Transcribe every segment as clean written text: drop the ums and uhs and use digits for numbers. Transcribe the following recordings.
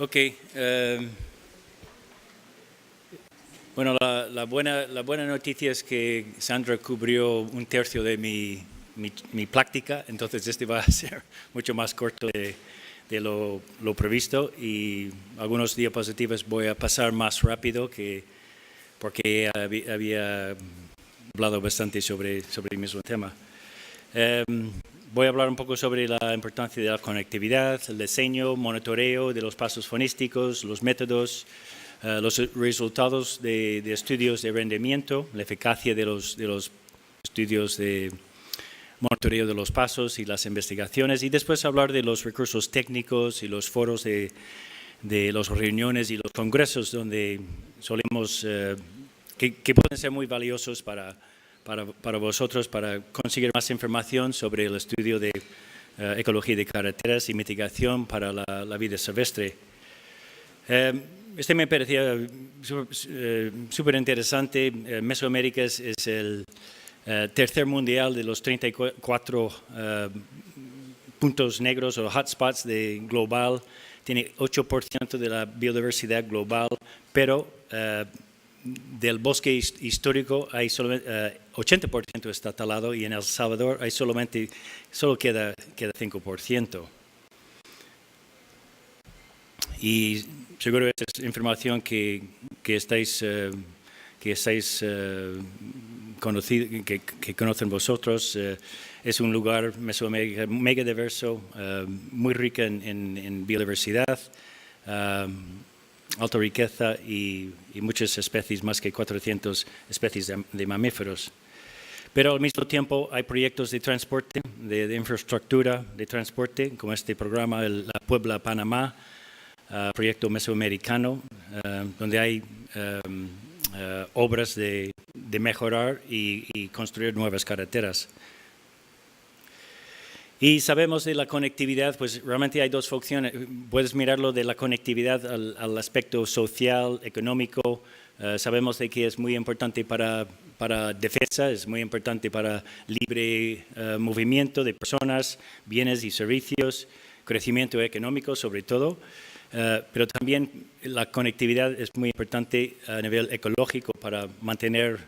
Ok. Bueno, la buena noticia es que Sandra cubrió un tercio de mi práctica, entonces este va a ser mucho más corto de lo previsto, y algunos diapositivas voy a pasar más rápido porque había hablado bastante sobre el mismo tema. Voy a hablar un poco sobre la importancia de la conectividad, el diseño, monitoreo de los pasos fonísticos, los métodos, los resultados de estudios de rendimiento, la eficacia de los estudios de monitoreo de los pasos y las investigaciones, y después hablar de los recursos técnicos y los foros de las reuniones y los congresos donde solemos, que pueden ser muy valiosos para vosotros, para conseguir más información sobre el estudio de ecología de carreteras y mitigación para la vida silvestre. Este me parecía súper interesante. Mesoamérica es el tercer mundial de los 34 puntos negros o hotspots global. Tiene 8% de la biodiversidad global, pero del bosque histórico hay solo 80% está talado, y en El Salvador solo queda 5%. Y seguro esta es información que conocen vosotros. Es un lugar, Mesoamérica, mega diverso, muy rica en biodiversidad, alta riqueza y muchas especies, más que 400 especies de mamíferos. Pero al mismo tiempo hay proyectos de transporte, de infraestructura de transporte, como este programa, la Puebla-Panamá, proyecto mesoamericano, donde hay obras de mejorar y construir nuevas carreteras. Y sabemos de la conectividad, pues realmente hay dos funciones. Puedes mirarlo de la conectividad al aspecto social, económico. Sabemos de que es muy importante para defensa, es muy importante para libre movimiento de personas, bienes y servicios, crecimiento económico sobre todo. Pero también la conectividad es muy importante a nivel ecológico para mantener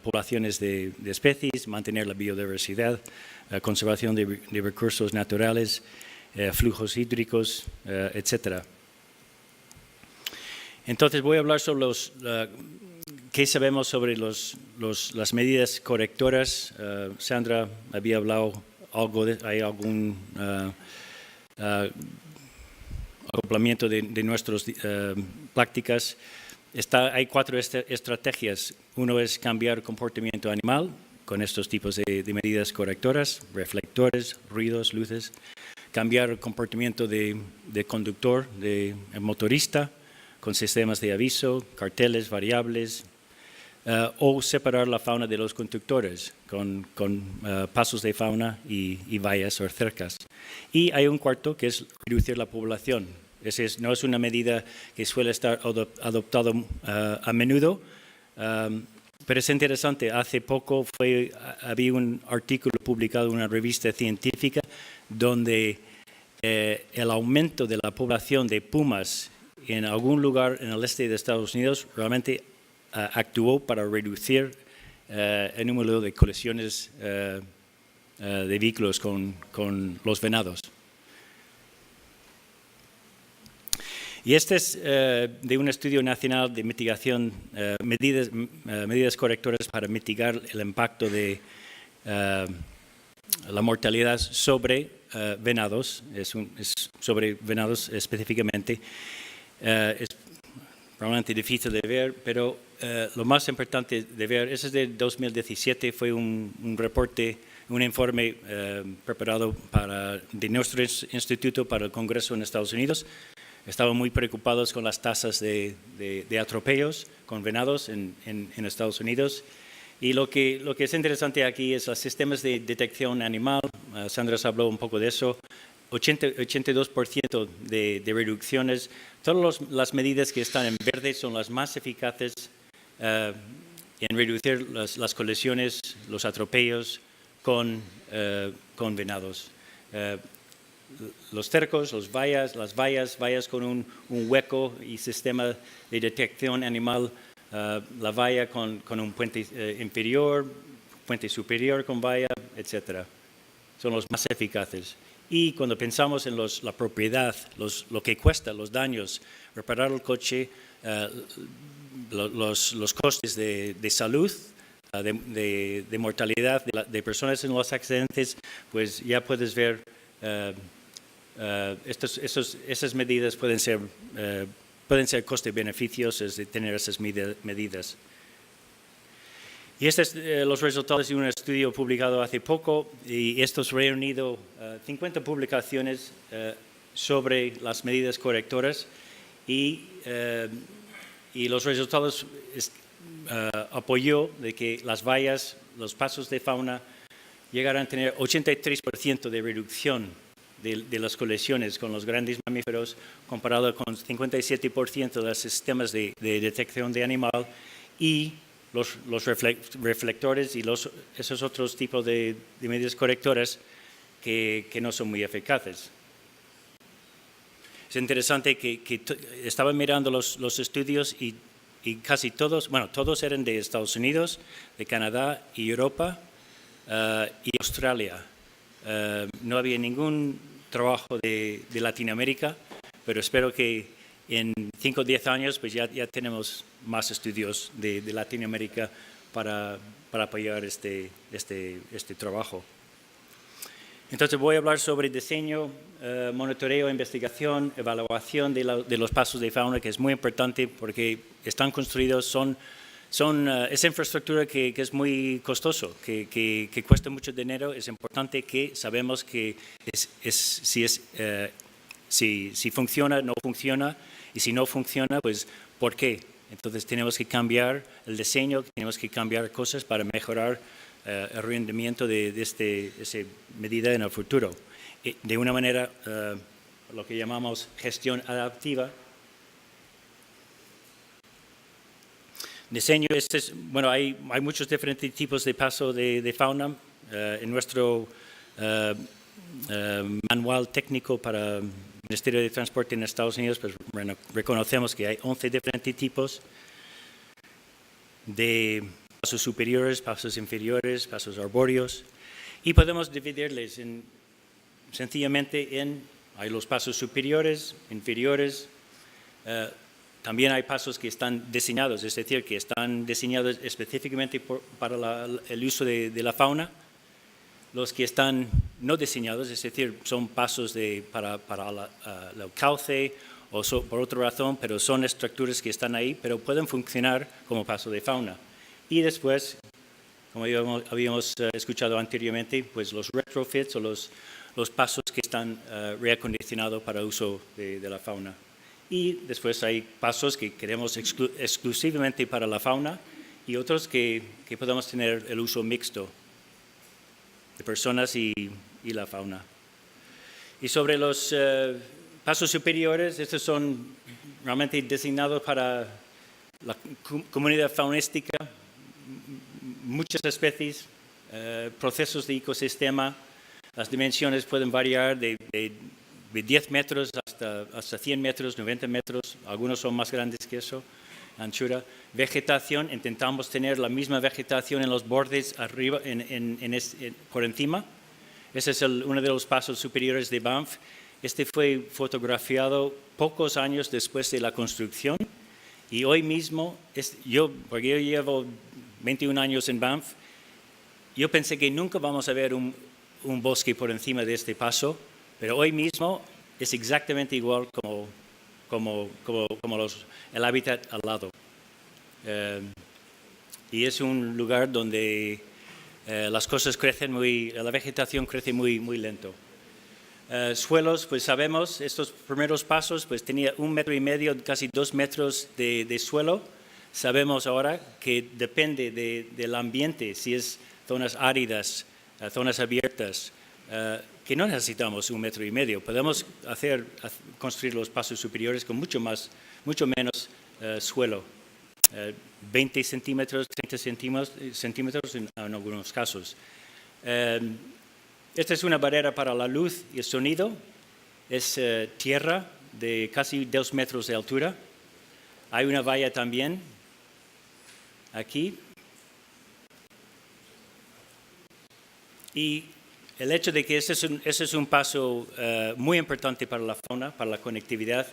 poblaciones de especies, mantener la biodiversidad, conservación de recursos naturales, flujos hídricos, etc. Entonces voy a hablar sobre qué sabemos sobre las medidas correctoras. Sandra había hablado algo hay algún acoplamiento de nuestras prácticas. Hay 4 estrategias. Uno es cambiar comportamiento animal con estos tipos de medidas correctoras, reflectores, ruidos, luces. Cambiar comportamiento de conductor, de motorista, con sistemas de aviso, carteles variables, o separar la fauna de los conductores con pasos de fauna y vallas o cercas. Y hay un cuarto que es reducir la población. No es una medida que suele estar adoptada a menudo, pero es interesante. Hace poco había un artículo publicado en una revista científica donde el aumento de la población de pumas en algún lugar en el este de Estados Unidos realmente actuó para reducir el número de colisiones de vehículos con los venados. Y este es de un estudio nacional de mitigación, medidas correctoras para mitigar el impacto de la mortalidad sobre venados, es sobre venados específicamente. Es realmente difícil de ver, pero lo más importante de ver, ese es de 2017, fue un reporte, un informe preparado de nuestro instituto para el Congreso en Estados Unidos. Estaban muy preocupados con las tasas de atropellos con venados en Estados Unidos. Y lo que es interesante aquí es los sistemas de detección animal. Sandra habló un poco de eso. 82% de reducciones. Todas las medidas que están en verde son las más eficaces en reducir las colisiones, los atropellos con venados. los cercos, las vallas con un hueco y sistema de detección animal, la valla con un puente inferior, puente superior con valla, etc. Son los más eficaces. Y cuando pensamos en la propiedad, lo que cuesta, los daños, reparar el coche, los costes de salud, de mortalidad de personas en los accidentes, pues ya puedes ver esas medidas pueden ser coste-beneficios de tener esas medidas. Y estos son los resultados de un estudio publicado hace poco, y estos reunido 50 publicaciones sobre las medidas correctoras, y los resultados apoyó de que las vallas, los pasos de fauna, llegarán a tener 83% de reducción de las colisiones con los grandes mamíferos, comparado con 57% de los sistemas de detección de animal, y los reflectores y esos otros tipos de medidas correctoras que no son muy eficaces. Es interesante que estaba mirando los estudios y casi todos, bueno, todos eran de Estados Unidos, de Canadá y Europa y Australia. No había ningún trabajo de Latinoamérica, pero espero que en 5 o 10 años pues ya tenemos más estudios de Latinoamérica para apoyar este trabajo. Entonces voy a hablar sobre diseño, monitoreo, investigación, evaluación de los pasos de fauna, que es muy importante porque están construidos, es infraestructura que es muy costoso, que cuesta mucho dinero. Es importante que sabemos que si funciona, no funciona, y si no funciona, pues ¿por qué? Entonces tenemos que cambiar el diseño, tenemos que cambiar cosas para mejorar el rendimiento de esa medida en el futuro. De una manera, lo que llamamos gestión adaptiva. Diseño, bueno, hay muchos diferentes tipos de paso de fauna. En nuestro manual técnico para el Ministerio de Transporte en Estados Unidos, pues reconocemos que hay 11 diferentes tipos de pasos superiores, pasos inferiores, pasos arbóreos, y podemos dividirles sencillamente hay los pasos superiores, inferiores. También hay pasos que están diseñados, es decir, que están diseñados específicamente para el uso de la fauna. Los que están no diseñados, es decir, son pasos para el cauce o por otra razón, pero son estructuras que están ahí, pero pueden funcionar como paso de fauna. Y después, como habíamos escuchado anteriormente, pues los retrofits o los pasos que están reacondicionados para uso de la fauna. Y después hay pasos que queremos exclusivamente para la fauna y otros que podemos tener el uso mixto de personas y la fauna. Y sobre los pasos superiores, estos son realmente designados para la comunidad faunística, muchas especies, procesos de ecosistema. Las dimensiones pueden variar de 10 metros hasta 100 metros, 90 metros, algunos son más grandes que eso, anchura. Vegetación, intentamos tener la misma vegetación en los bordes arriba, por encima. Ese es uno de los pasos superiores de Banff. Este fue fotografiado pocos años después de la construcción, y hoy mismo, porque yo llevo 21 años en Banff, yo pensé que nunca vamos a ver un bosque por encima de este paso, pero hoy mismo es exactamente igual como el hábitat al lado. Y es un lugar donde las cosas crecen la vegetación crece muy, muy lento. Suelos, pues sabemos, estos primeros pasos, pues tenía 1,5 metros, casi 2 metros de suelo. Sabemos ahora que depende del ambiente, si es zonas áridas, zonas abiertas, que no necesitamos 1,5 metros. Podemos construir los pasos superiores con mucho menos suelo. 20 centímetros, 30 centímetros en algunos casos. Esta es una barrera para la luz y el sonido. es tierra de casi 2 metros de altura. Hay una valla también aquí. Y el hecho de que ese es un paso muy importante para la fauna, para la conectividad,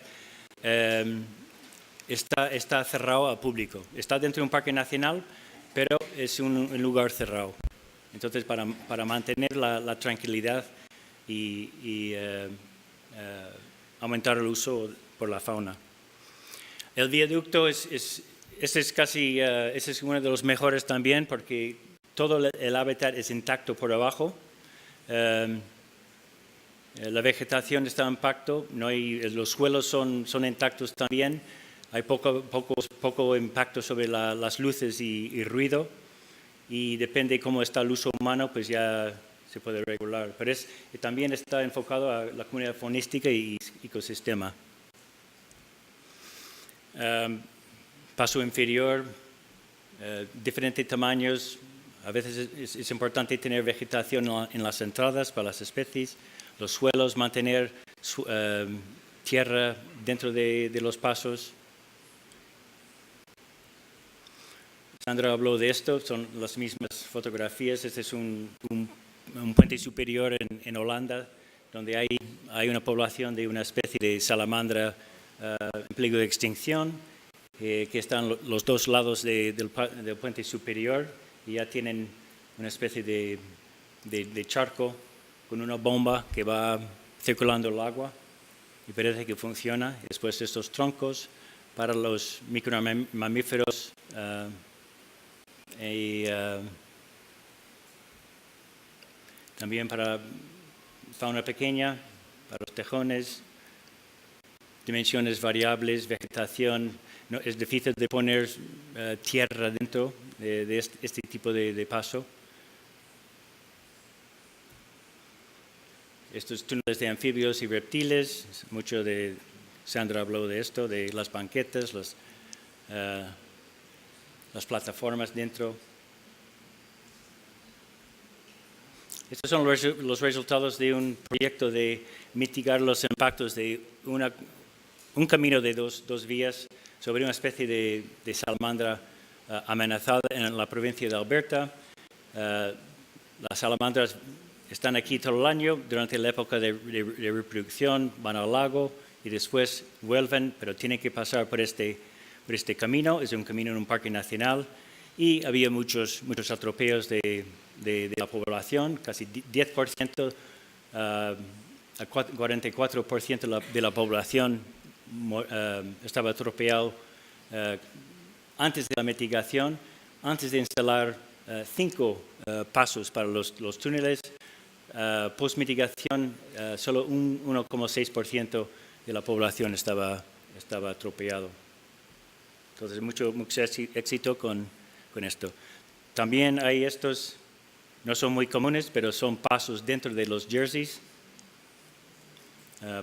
está cerrado al público. Está dentro de un parque nacional, pero es un lugar cerrado. Entonces, para mantener la tranquilidad y aumentar el uso por la fauna. El viaducto es uno de los mejores también porque todo el hábitat es intacto por abajo. La vegetación está intacto, los suelos son intactos también. Hay poco impacto sobre las luces y ruido. Y depende cómo está el uso humano, pues ya se puede regular. Pero también está enfocado a la comunidad faunística y ecosistema. Paso inferior, diferentes tamaños. A veces es importante tener vegetación en las entradas para las especies. Los suelos, mantener tierra dentro de los pasos. Sandra habló de esto, son las mismas fotografías. Este es un puente superior en Holanda, donde hay una población de una especie de salamandra en peligro de extinción, que están los dos lados del puente superior y ya tienen una especie de charco con una bomba que va circulando el agua y parece que funciona. Después estos troncos para los micromamíferos y también para fauna pequeña, para los tejones, dimensiones variables, vegetación. No, es difícil de poner tierra dentro de este tipo de paso. Estos túneles de anfibios y reptiles, mucho de Sandra habló de esto, de las banquetas, las plataformas dentro. Estos son los resultados de un proyecto de mitigar los impactos de un camino de dos vías sobre una especie de salamandra amenazada en la provincia de Alberta. Las salamandras están aquí todo el año, durante la época de reproducción van al lago y después vuelven, pero tienen que pasar por este camino. Es un camino en un parque nacional y había muchos atropellos de la población, casi 10%, a 44% de la población estaba atropellado antes de la mitigación, antes de instalar 5 pasos para los túneles. Post-mitigación, solo un 1,6% de la población estaba atropellado. Entonces, mucho éxito con esto. También hay estos, no son muy comunes, pero son pasos dentro de los jerseys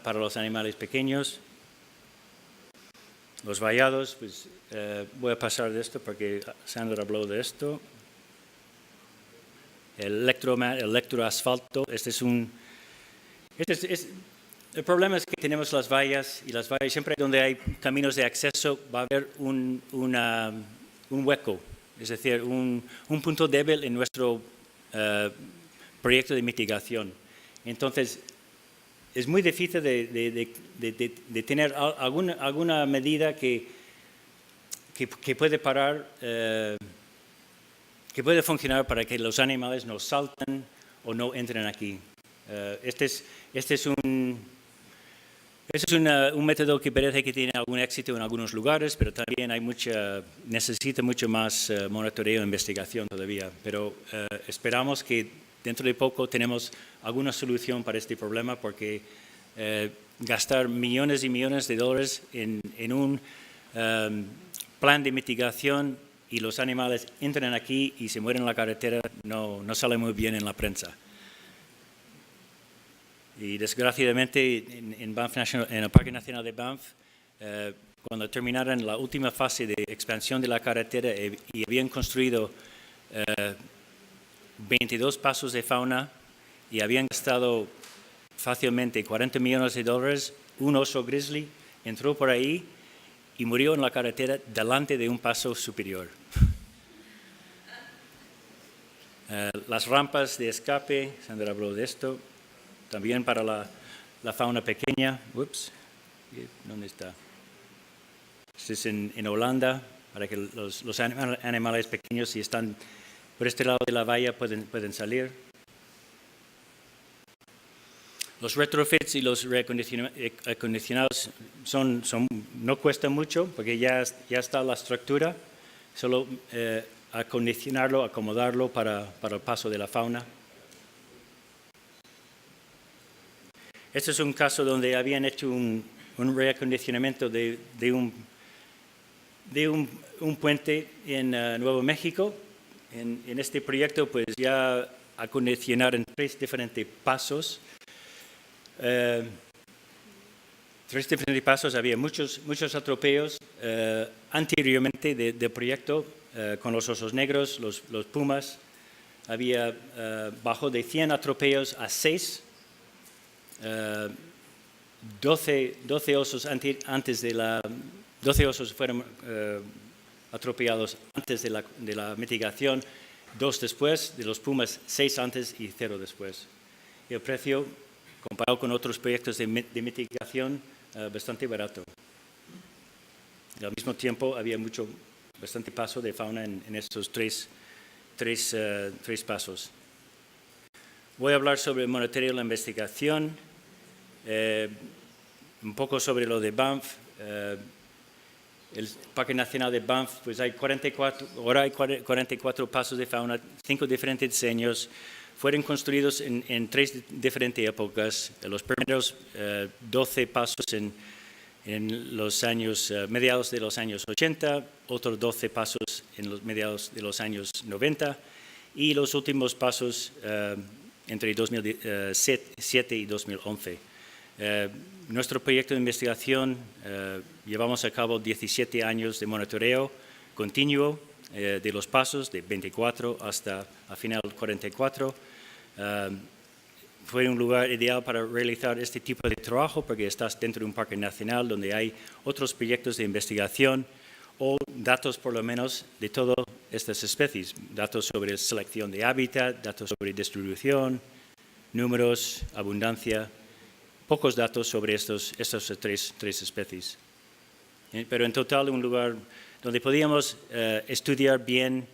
para los animales pequeños. Los vallados, pues voy a pasar de esto porque Sandra habló de esto. El electroasfalto, el problema es que tenemos las vallas y las vallas, siempre donde hay caminos de acceso va a haber un hueco, es decir, un punto débil en nuestro proyecto de mitigación. Entonces, es muy difícil de tener alguna medida que puede parar, que puede funcionar para que los animales no salten o no entren aquí. Este es un método que parece que tiene algún éxito en algunos lugares, pero también necesita mucho más monitoreo e investigación todavía. Pero esperamos que dentro de poco tenemos alguna solución para este problema, porque gastar millones y millones de dólares en un plan de mitigación y los animales entran aquí y se mueren en la carretera no sale muy bien en la prensa. Y desgraciadamente en el Parque Nacional de Banff, cuando terminaron la última fase de expansión de la carretera y habían construido 22 pasos de fauna y habían gastado fácilmente $40 millones, un oso grizzly entró por ahí y murió en la carretera delante de un paso superior. Las rampas de escape, Sandra habló de esto, también para la fauna pequeña. Ups, ¿dónde está? Esto es en Holanda, para que los animales pequeños, si están por este lado de la valla, pueden salir. Los retrofits y los reacondicionados no cuestan mucho, porque ya está la estructura, solo acondicionarlo, acomodarlo para el paso de la fauna. Este es un caso donde habían hecho un reacondicionamiento de un puente en Nuevo México. En este proyecto, pues ya acondicionaron 3 diferentes pasos. 3 diferentes pasos, había muchos atropellos anteriormente del proyecto con los osos negros, los pumas. Había bajó de 100 atropellos a 6. 12 osos antes de la 12 osos fueron atropellados antes de la mitigación, 2 después, de los pumas 6 antes y 0 después. Y el precio, comparado con otros proyectos de mitigación, bastante barato. Y al mismo tiempo había bastante paso de fauna en estos tres pasos. Voy a hablar sobre el monitoreo y la investigación, un poco sobre lo de Banff. El Parque Nacional de Banff, pues ahora hay 44 pasos de fauna, 5 diferentes diseños, fueron construidos en 3 diferentes épocas. Los primeros 12 pasos en los años mediados de los años 80, otros 12 pasos en los mediados de los años 90 y los últimos pasos entre 2007 y 2011. Nuestro proyecto de investigación llevamos a cabo 17 años de monitoreo continuo de los pasos, de 24 hasta al final 44. Fue un lugar ideal para realizar este tipo de trabajo porque estás dentro de un parque nacional donde hay otros proyectos de investigación o datos por lo menos de todas estas especies, datos sobre selección de hábitat, datos sobre distribución, números, abundancia, pocos datos sobre estas tres especies. Pero en total un lugar donde podíamos estudiar bien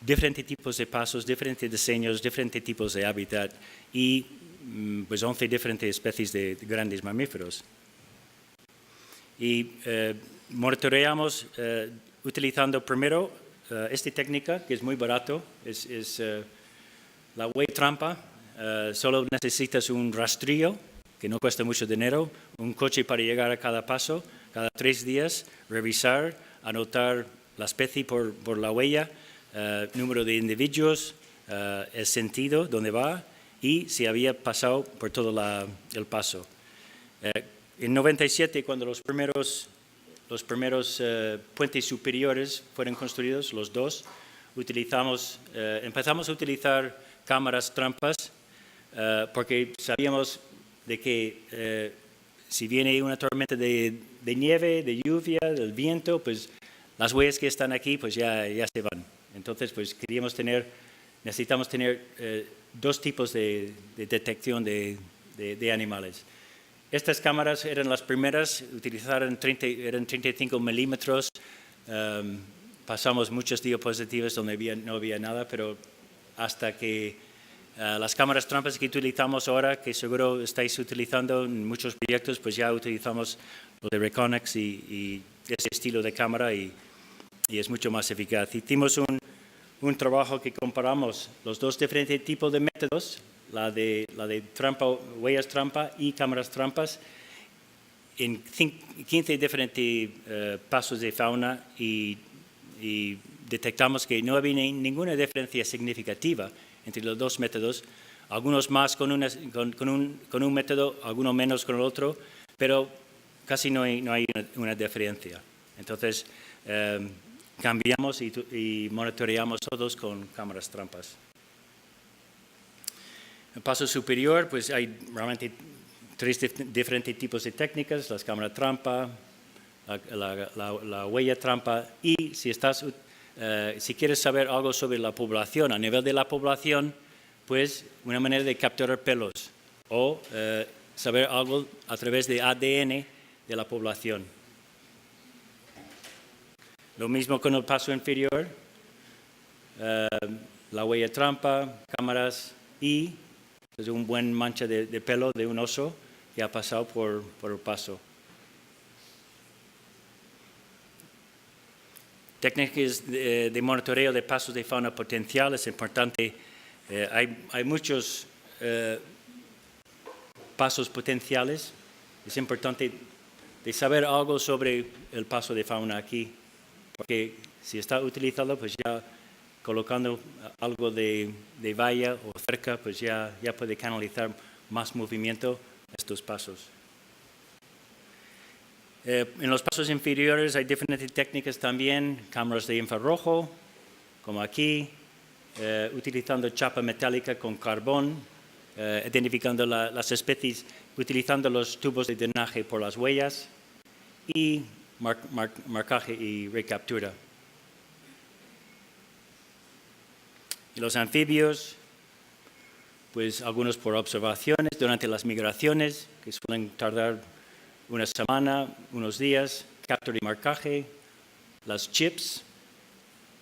diferentes tipos de pasos, diferentes diseños, diferentes tipos de hábitat y pues 11 diferentes especies de grandes mamíferos. Y monitoreamos utilizando primero esta técnica que es muy barato, es la wave trampa. Solo necesitas un rastrillo que no cuesta mucho dinero, un coche para llegar a cada paso, cada 3 días, revisar, anotar la especie por la huella, número de individuos, el sentido, dónde va y si había pasado por todo el paso. En 97, cuando los primeros puentes superiores fueron construidos, los 2, empezamos a utilizar cámaras trampas porque sabíamos de que si viene una tormenta de nieve, de lluvia, del viento, pues las huellas que están aquí pues ya se van. Entonces, pues necesitamos tener 2 tipos de detección de animales. Estas cámaras eran las primeras, eran 35 milímetros. Pasamos muchas diapositivas donde no había nada, pero hasta que las cámaras trampas que utilizamos ahora, que seguro estáis utilizando en muchos proyectos, pues ya utilizamos lo de Reconex y ese estilo de cámara y es mucho más eficaz. Hicimos un trabajo que comparamos los 2 diferentes tipos de métodos, la de trampa, huellas trampa y cámaras trampas, en 15 diferentes pasos de fauna y detectamos que no había ninguna diferencia significativa entre los 2 métodos, algunos más con un método, algunos menos con el otro, pero casi no hay una diferencia. Entonces, cambiamos y monitoreamos todos con cámaras trampas. el paso superior, pues hay realmente tres diferentes tipos de técnicas, las cámaras trampa, la huella trampa y si quieres saber algo sobre la población, a nivel de la población, pues una manera de capturar pelos o saber algo a través de ADN de la población. Lo mismo con el paso inferior, la huella trampa, cámaras y es un buen mancha de pelo de un oso que ha pasado por el paso. Técnicas de monitoreo de pasos de fauna potencial es importante. Hay muchos pasos potenciales. Es importante de saber algo sobre el paso de fauna aquí, porque si está utilizado, pues ya colocando algo de valla o cerca, pues ya puede canalizar más movimiento estos pasos. En los pasos inferiores hay diferentes técnicas también, cámaras de infrarrojo, como aquí, utilizando chapa metálica con carbón, identificando las especies, utilizando los tubos de drenaje por las huellas y marcaje y recaptura. Y los anfibios, pues algunos por observaciones durante las migraciones, que suelen tardar una semana, unos días, captura y marcaje, las chips,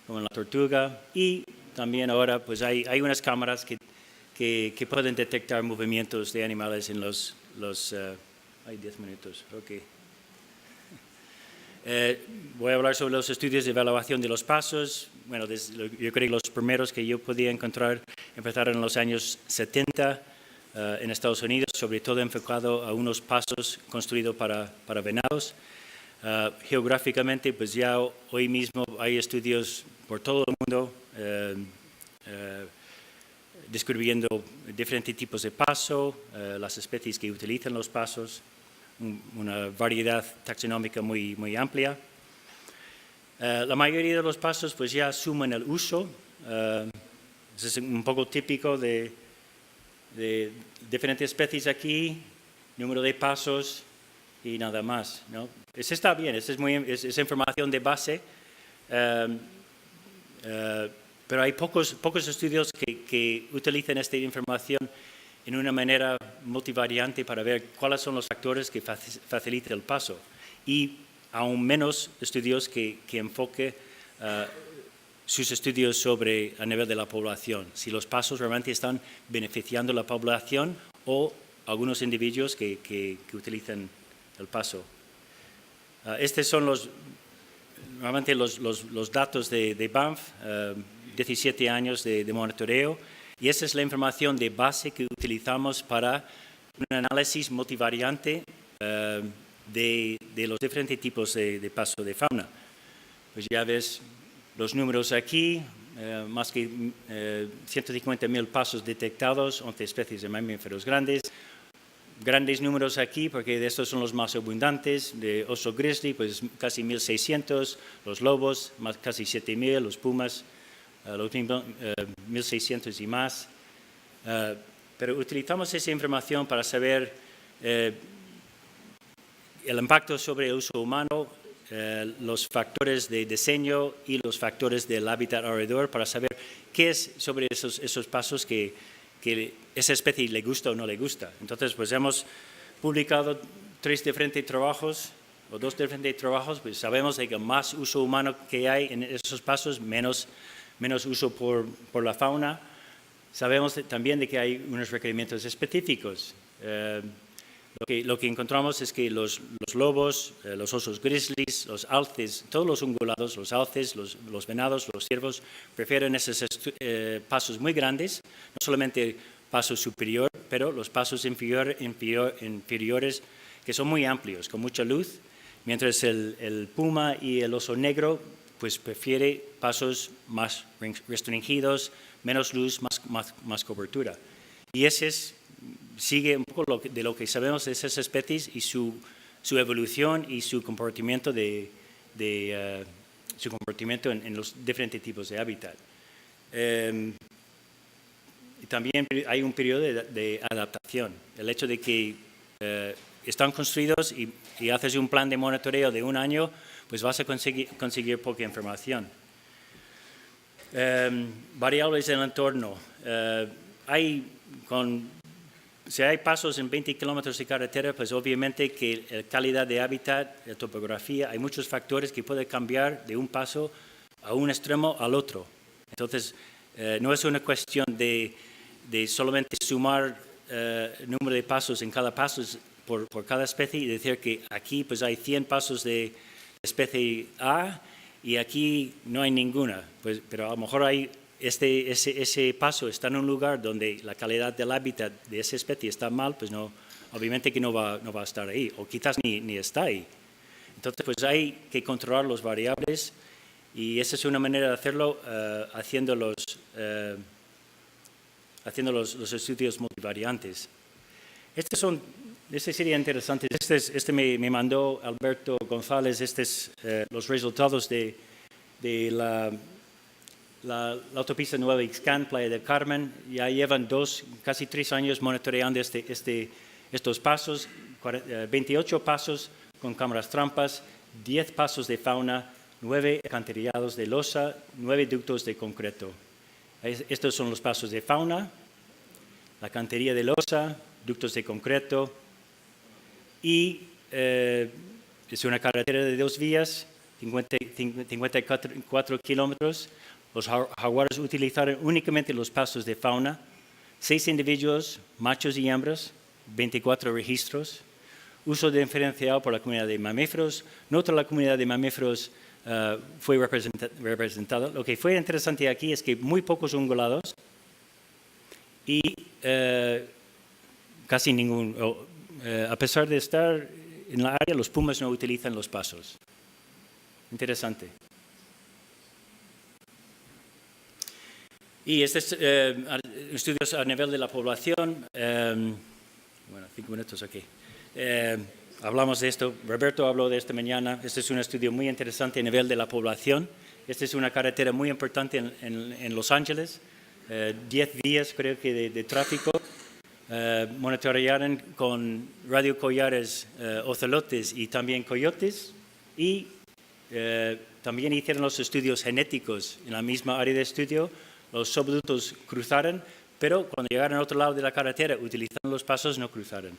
como en la tortuga, y también ahora pues hay unas cámaras que pueden detectar movimientos de animales en hay 10 minutos, ok. Voy a hablar sobre los estudios de evaluación de los pasos. Bueno, yo creo que los primeros que yo podía encontrar empezaron en los años 70 en Estados Unidos, sobre todo enfocado a unos pasos construidos para venados. Geográficamente, pues ya hoy mismo hay estudios por todo el mundo describiendo diferentes tipos de paso, las especies que utilizan los pasos, una variedad taxonómica muy amplia. La mayoría de los pasos pues ya asumen el uso. Es un poco típico de diferentes especies aquí, número de pasos y nada más, ¿no? Eso está bien, es información de base, pero hay pocos estudios que utilizan esta información en una manera multivariante para ver cuáles son los factores que facilitan el paso y aún menos estudios que enfoquen sus estudios sobre a nivel de la población, si los pasos realmente están beneficiando a la población o algunos individuos que utilizan el paso. Estos son normalmente los datos de Banff, 17 años de monitoreo, y esa es la información de base que utilizamos para un análisis multivariante de los diferentes tipos de paso de fauna. Pues ya ves los números aquí, más que 150.000 pasos detectados, 11 especies de mamíferos grandes. Grandes números aquí, porque de estos son los más abundantes, de oso grizzly, pues casi 1.600, los lobos, casi 7.000, los pumas, los 1.600 y más. Pero utilizamos esa información para saber el impacto sobre el uso humano, los factores de diseño y los factores del hábitat alrededor, para saber qué es sobre esos pasos que esa especie le gusta o no le gusta. Entonces, pues hemos publicado 2 diferentes trabajos, pues sabemos de que más uso humano que hay en esos pasos, menos uso por la fauna. Sabemos también de que hay unos requerimientos específicos. Lo que encontramos es que los lobos, los osos grizzlies, los alces, todos los ungulados, los alces, los venados, los ciervos, prefieren esos pasos muy grandes, no solamente paso superior, pero los pasos inferiores que son muy amplios, con mucha luz, mientras el puma y el oso negro pues prefiere pasos más restringidos, menos luz, más cobertura. Y sigue un poco de lo que sabemos de esas especies y su evolución y su comportamiento en los diferentes tipos de hábitat. también hay un periodo de adaptación. El hecho de que están construidos y haces un plan de monitoreo de un año, pues vas a conseguir poca información. Variables del entorno. Si hay pasos en 20 kilómetros de carretera, pues obviamente que la calidad de hábitat, la topografía, hay muchos factores que pueden cambiar de un paso a un extremo al otro. Entonces, no es una cuestión de solamente sumar el número de pasos en cada paso por cada especie y decir que aquí pues hay 100 pasos de especie A y aquí no hay ninguna. Pues, pero a lo mejor hay ese paso está en un lugar donde la calidad del hábitat de esa especie está mal, pues no, obviamente que no va a estar ahí, o quizás ni está ahí. Entonces, pues hay que controlar los variables y esa es una manera de hacerlo haciendo los estudios multivariantes. Este sería interesante. Este me mandó Alberto González, los resultados de la autopista nueva Ixcán, Playa del Carmen. Ya llevan casi 3 años monitoreando estos pasos, 28 pasos con cámaras trampas, 10 pasos de fauna, 9 alcantarillados de losa, 9 ductos de concreto. Estos son los pasos de fauna, la cantería de losa, ductos de concreto y es una carretera de 2 vías, 54 kilómetros. Los jaguares utilizaron únicamente los pasos de fauna, 6 individuos, machos y hembras, 24 registros, uso diferenciado por la comunidad de mamíferos. No toda la comunidad de mamíferos fue representada. Lo que fue interesante aquí es que muy pocos ungulados y casi ningún, a pesar de estar en la área, los pumas no utilizan los pasos. Interesante. Y estudios a nivel de la población, bueno, 5 minutos aquí. Hablamos de esto, Roberto habló de esta mañana. Este es un estudio muy interesante a nivel de la población. Esta es una carretera muy importante en Los Ángeles, 10 días creo que de tráfico. Monitorearon con radiocollares ocelotes y también coyotes y también hicieron los estudios genéticos en la misma área de estudio. Los subductos cruzaron, pero cuando llegaron al otro lado de la carretera, utilizando los pasos, no cruzaron.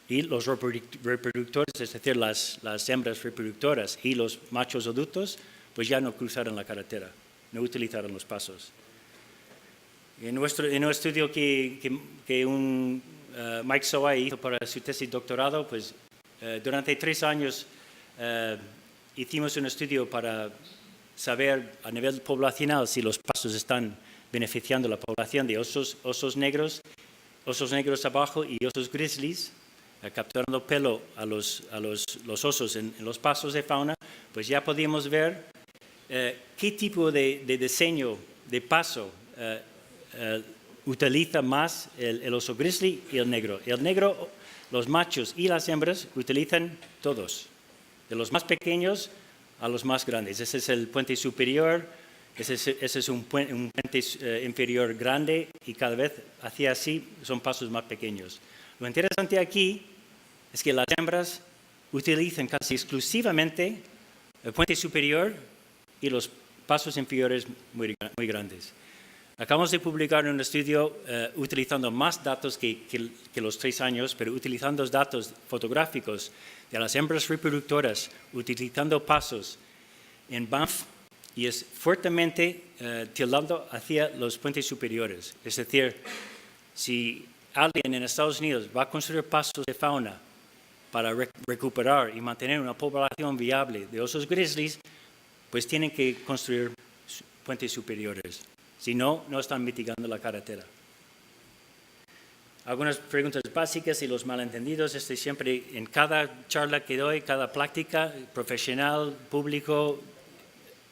Y los reproductores, es decir, las hembras reproductoras y los machos adultos, pues ya no cruzaron la carretera, no utilizaron los pasos. En un estudio que Mike Soay hizo para su tesis de doctorado, pues durante 3 años hicimos un estudio para saber a nivel poblacional si los pasos están beneficiando la población de osos negros abajo y osos grizzlies, capturando pelo a los osos en los pasos de fauna, pues ya podíamos ver qué tipo de diseño de paso utiliza más el oso grizzly y el negro. El negro, los machos y las hembras utilizan todos, de los más pequeños a los más grandes. Ese es el puente superior, ese es un puente inferior grande y cada vez hacia así son pasos más pequeños. Lo interesante aquí es que las hembras utilizan casi exclusivamente el puente superior y los pasos inferiores muy grandes. Acabamos de publicar un estudio utilizando más datos que los 3 años, pero utilizando datos fotográficos de las hembras reproductoras, utilizando pasos en Banff, y es fuertemente tildando hacia los puentes superiores. Es decir, si alguien en Estados Unidos va a construir pasos de fauna para recuperar y mantener una población viable de osos grizzlies, pues tienen que construir puentes superiores. Si no, no están mitigando la carretera. Algunas preguntas básicas y los malentendidos. Siempre en cada charla que doy, cada práctica, profesional, público,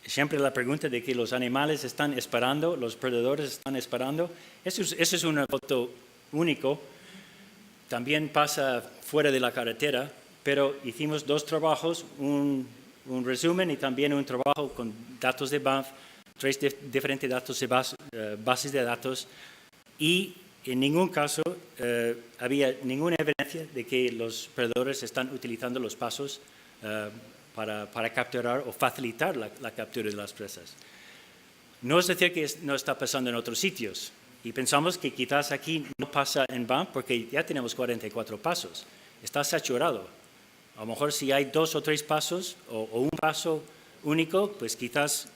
siempre la pregunta de que los animales están esperando, los predadores están esperando. Eso es una foto único. También pasa fuera de la carretera, pero hicimos 2 trabajos, un resumen y también un trabajo con datos de Banff, 3 diferentes datos de bases de datos, y en ningún caso había ninguna evidencia de que los predadores están utilizando los pasos para capturar o facilitar la captura de las presas. No es decir que no está pasando en otros sitios, y pensamos que quizás aquí no pasa en BAM porque ya tenemos 44 pasos, está saturado. A lo mejor si hay 2 o 3 pasos o un paso único, pues quizás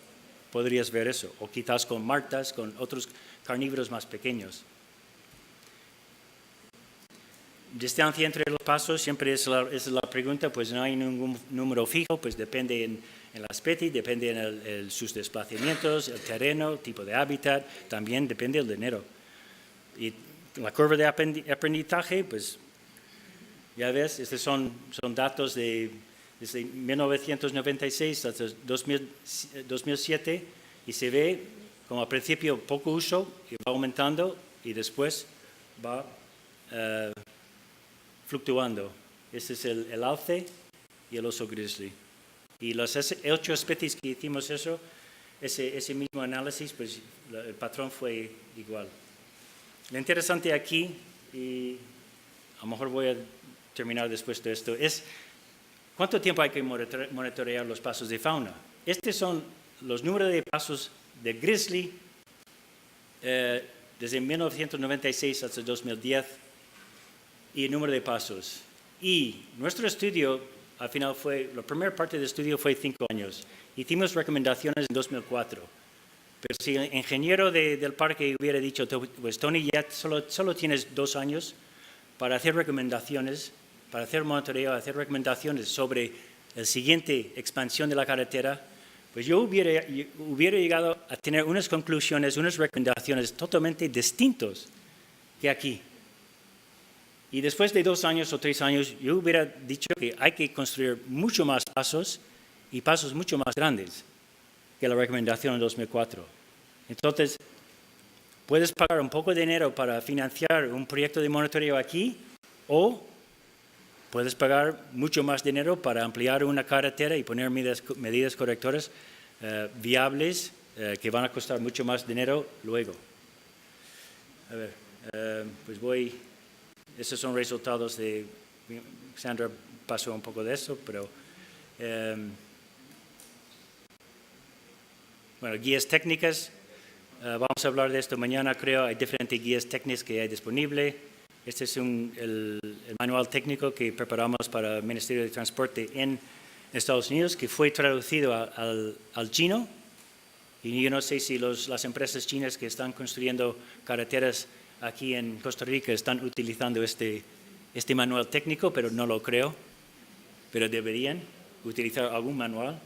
podrías ver eso, o quizás con martas, con otros carnívoros más pequeños. Distancia entre los pasos siempre es la pregunta, pues no hay ningún número fijo, pues depende en la especie, depende en sus desplazamientos, el terreno, el tipo de hábitat, también depende del dinero. Y la curva de aprendizaje, pues ya ves, estos son datos desde 1996 hasta 2007 y se ve como al principio poco uso y va aumentando y después va fluctuando. Este es el alce y el oso grizzly. Y las 8 especies que hicimos ese mismo análisis, pues el patrón fue igual. Lo interesante aquí, y a lo mejor voy a terminar después de esto, es cuánto tiempo hay que monitorear los pasos de fauna. Estos son los números de pasos de grizzly desde 1996 hasta 2010 y el número de pasos. Y nuestro estudio, al final la primera parte del estudio fue 5 años. Hicimos recomendaciones en 2004. Pero si el ingeniero del parque hubiera dicho, pues Tony, ya solo tienes 2 años para hacer recomendaciones, para hacer monitoreo, hacer recomendaciones sobre la siguiente expansión de la carretera, pues yo hubiera llegado a tener unas conclusiones, unas recomendaciones totalmente distintas que aquí. Y después de 2 años o 3 años, yo hubiera dicho que hay que construir mucho más pasos y pasos mucho más grandes que la recomendación en 2004. Entonces, puedes pagar un poco de dinero para financiar un proyecto de monitoreo aquí o puedes pagar mucho más dinero para ampliar una carretera y poner medidas correctoras viables que van a costar mucho más dinero luego. A ver, pues esos son resultados de... Sandra pasó un poco de eso, pero... bueno, guías técnicas. Vamos a hablar de esto mañana, creo. Hay diferentes guías técnicas que hay disponibles. Este es el manual técnico que preparamos para el Ministerio de Transporte en Estados Unidos, que fue traducido al chino. Y yo no sé si las empresas chinas que están construyendo carreteras aquí en Costa Rica están utilizando este manual técnico, pero no lo creo. Pero deberían utilizar algún manual.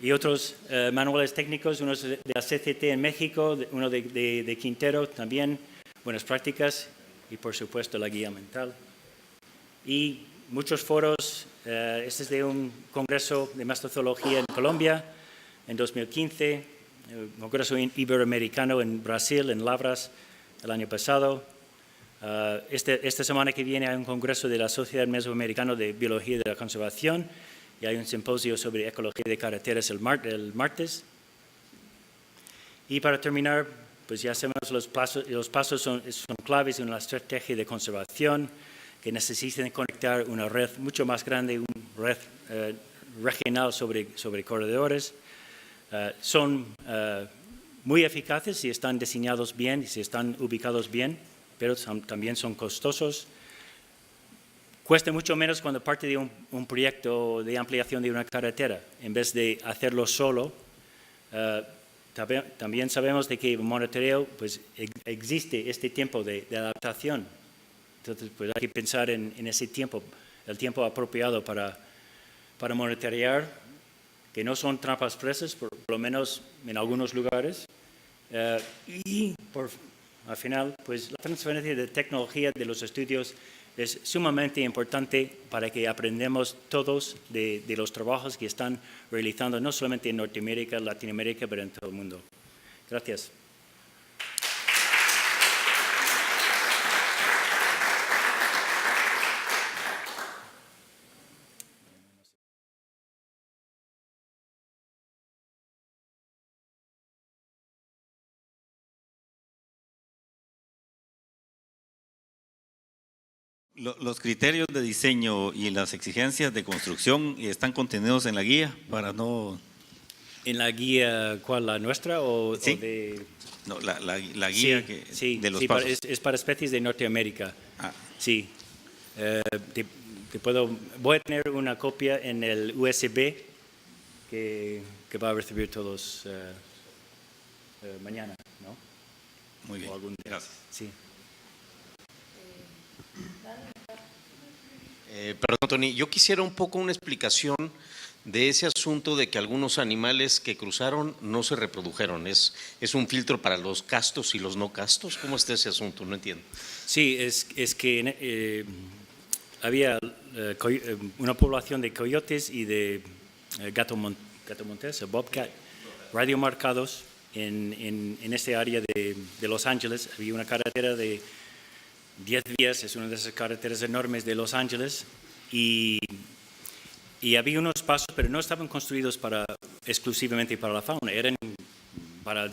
Y otros manuales técnicos, uno de la CCT en México, uno de Quintero también, buenas prácticas y por supuesto la guía mental. Y muchos foros, este es de un congreso de mastozoología en Colombia en 2015, un congreso iberoamericano en Brasil, en Lavras, el año pasado. Esta semana que viene hay un congreso de la Sociedad Mesoamericana de Biología de la Conservación y hay un simposio sobre ecología de carreteras el martes. Y para terminar, pues ya sabemos los pasos son claves en la estrategia de conservación que necesitan conectar una red mucho más grande, una red regional sobre corredores. Son muy eficaces si están diseñados bien y si están ubicados bien, pero también son costosos. Cuesta mucho menos cuando parte de un proyecto de ampliación de una carretera, en vez de hacerlo solo. También sabemos de que en monitoreo pues, existe este tiempo de adaptación. Entonces, pues hay que pensar en ese tiempo, el tiempo apropiado para monitorear, que no son trampas presas, por lo menos en algunos lugares. Y al final, pues la transferencia de tecnología de los estudios es sumamente importante para que aprendamos todos de los trabajos que están realizando, no solamente en Norteamérica, Latinoamérica, pero en todo el mundo. Gracias. Los criterios de diseño y las exigencias de construcción están contenidos en la guía para no... ¿En la guía cuál, la nuestra o, Sí. o de...? No, la guía de los pasos. Es para especies de Norteamérica. Ah. Sí. Voy a tener una copia en el USB que va a recibir todos mañana, ¿no? Muy bien. O algún día. Gracias. Sí. Perdón, Tony, yo quisiera un poco una explicación de ese asunto de que algunos animales que cruzaron no se reprodujeron. ¿Es un filtro para los castos y los no castos? ¿Cómo está ese asunto? No entiendo. Sí, es que había una población de coyotes y de gato montés, o bobcat, radiomarcados en este área de Los Ángeles. Había una carretera de 10 vías, es una de esas carreteras enormes de Los Ángeles, y había unos pasos, pero no estaban construidos exclusivamente para la fauna, eran para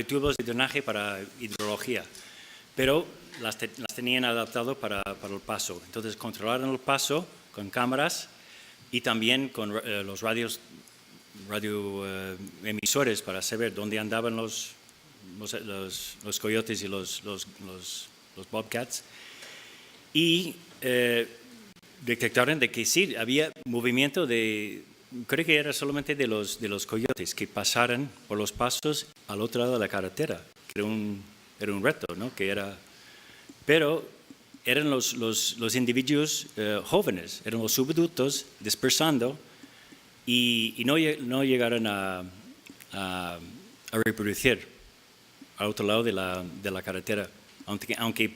tubos de drenaje para hidrología, pero las tenían adaptado para el paso. Entonces controlaron el paso con cámaras y también con los radioemisores para saber dónde andaban los coyotes y los bobcats, y detectaron de que sí, había movimiento creo que era solamente de los coyotes que pasaran por los pasos al otro lado de la carretera, que era un reto, ¿no? Pero eran los individuos jóvenes, eran los subadultos dispersando y no llegaron a reproducir al otro lado de la carretera. Aunque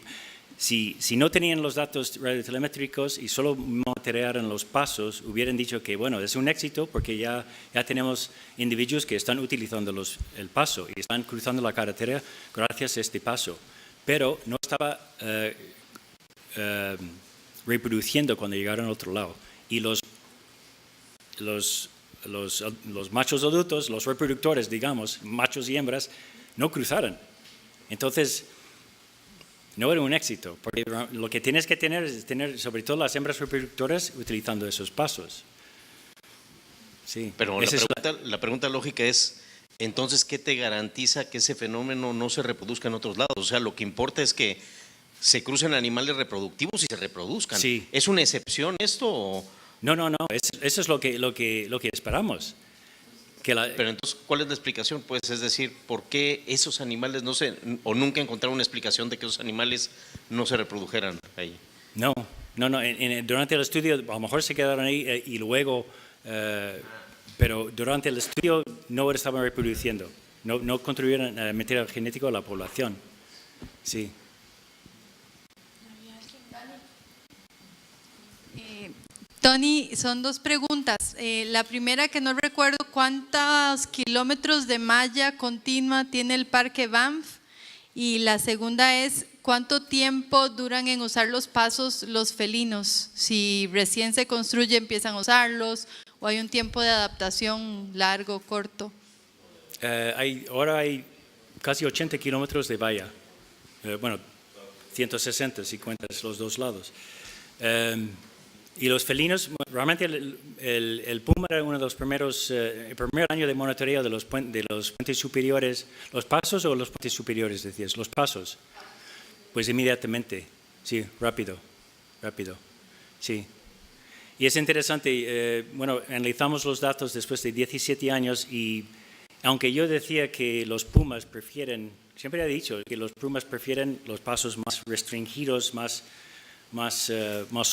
si no tenían los datos radiotelemétricos y solo monitorearan los pasos, hubieran dicho que, bueno, es un éxito porque ya tenemos individuos que están utilizando el paso y están cruzando la carretera gracias a este paso. Pero no estaba reproduciendo cuando llegaron al otro lado. Y los machos adultos, los reproductores, digamos, machos y hembras, no cruzaron. Entonces, no era un éxito, porque lo que tienes que tener es tener, sobre todo las hembras reproductoras, utilizando esos pasos. Sí. Pero la pregunta lógica es, entonces, ¿qué te garantiza que ese fenómeno no se reproduzca en otros lados? O sea, lo que importa es que se crucen animales reproductivos y se reproduzcan. Sí. ¿Es una excepción esto o...? No. Eso es lo que esperamos. Pero entonces, ¿cuál es la explicación? Pues es decir, ¿por qué esos animales o nunca encontraron una explicación de que esos animales no se reprodujeran ahí? No. Durante el estudio, a lo mejor se quedaron ahí y luego, pero durante el estudio no estaban reproduciendo, no contribuyeron al material genético a la población. Sí. Tony, son dos preguntas. La primera, que no recuerdo cuántos kilómetros de malla continua tiene el Parque Banff, y la segunda es cuánto tiempo duran en usar los pasos los felinos. Si recién se construye empiezan a usarlos o hay un tiempo de adaptación largo, corto. Ahora hay casi 80 kilómetros de valla. 160 si cuentas los dos lados. Y los felinos, realmente el puma era uno de los primeros, el primer año de monitoreo de los puentes superiores. ¿Los pasos o los puentes superiores decías? Los pasos. Pues inmediatamente, sí, rápido, sí. Y es interesante, analizamos los datos después de 17 años y aunque yo decía que los pumas siempre he dicho que los pumas prefieren los pasos más restringidos, más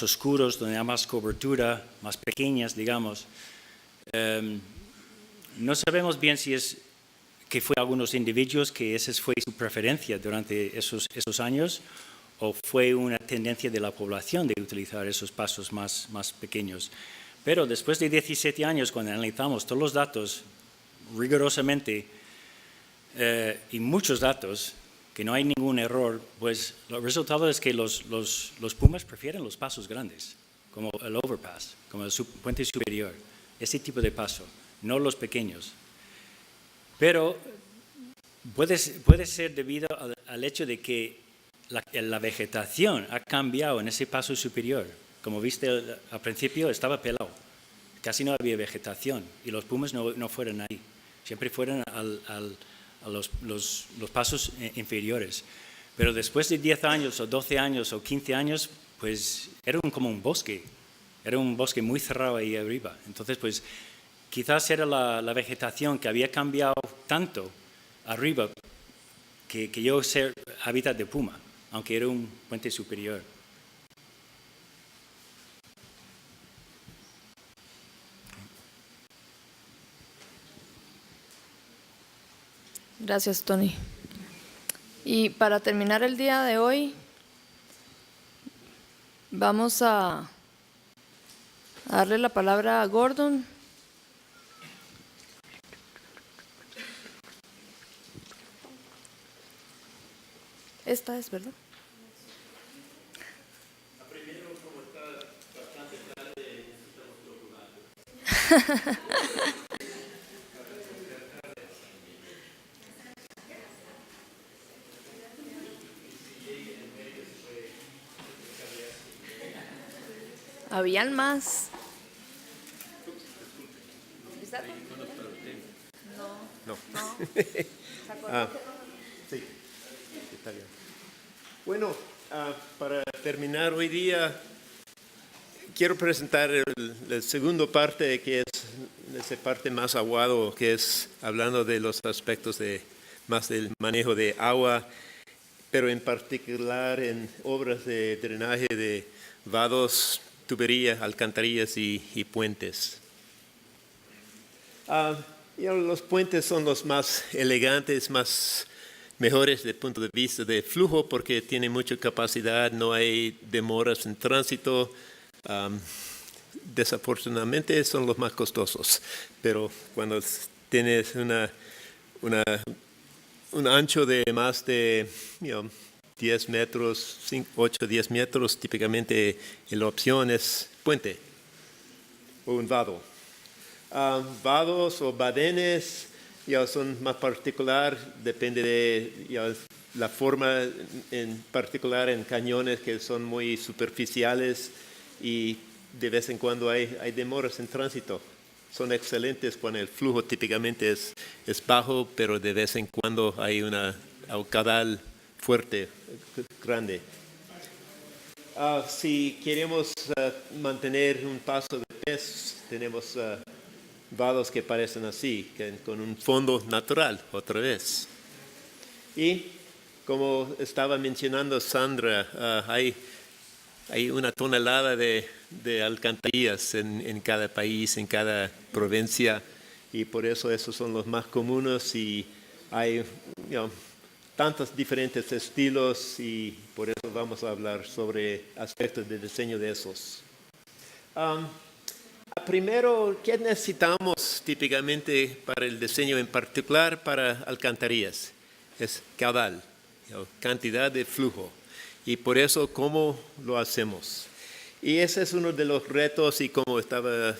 oscuros, donde hay más cobertura, más pequeñas, digamos. No sabemos bien si es que fue algunos individuos que esa fue su preferencia durante esos años o fue una tendencia de la población de utilizar esos pasos más pequeños. Pero después de 17 años, cuando analizamos todos los datos rigurosamente y muchos datos, que no hay ningún error, pues el resultado es que los pumas prefieren los pasos grandes, como el overpass, como el puente superior, ese tipo de paso, no los pequeños. Pero puede ser debido al hecho de que la vegetación ha cambiado en ese paso superior. Como viste al principio estaba pelado, casi no había vegetación y los pumas no fueron ahí, siempre fueron a los pasos inferiores. Pero después de 10 años o 12 años o 15 años, pues era como un bosque muy cerrado ahí arriba. Entonces, pues quizás era la vegetación que había cambiado tanto arriba que llegó a ser hábitat de puma, aunque era un puente superior. Gracias, Tony. Y para terminar el día de hoy, vamos a darle la palabra a Gordon. Esta es, ¿verdad? Primero, como está bastante tarde, necesitamos procurar. ¿Habían más? No. Sí, está bien. Bueno, para terminar hoy día, quiero presentar la segunda parte, que es esa parte más aguado, que es hablando de los aspectos más del manejo de agua, pero en particular en obras de drenaje de vados, tuberías, alcantarillas y puentes. Los puentes son los más elegantes, más mejores desde el punto de vista de flujo porque tienen mucha capacidad, no hay demoras en tránsito. Desafortunadamente son los más costosos, pero cuando tienes un ancho de más de 10 metros, 8 o 10 metros, típicamente la opción es puente o un vado. Vados o badenes son más particular, depende de la forma en particular en cañones que son muy superficiales y de vez en cuando hay demoras en tránsito. Son excelentes cuando el flujo típicamente es bajo, pero de vez en cuando hay una caudal fuerte, grande. Si queremos mantener un paso de pez, tenemos vados que parecen así, con un fondo natural, otra vez. Y como estaba mencionando Sandra, hay una tonelada de alcantarillas en cada país, en cada provincia, y por eso esos son los más comunes y hay tantos diferentes estilos y por eso vamos a hablar sobre aspectos de diseño de esos. Primero, ¿qué necesitamos típicamente para el diseño en particular para alcantarillas? Es caudal, cantidad de flujo. Y por eso, ¿cómo lo hacemos? Y ese es uno de los retos y como estaba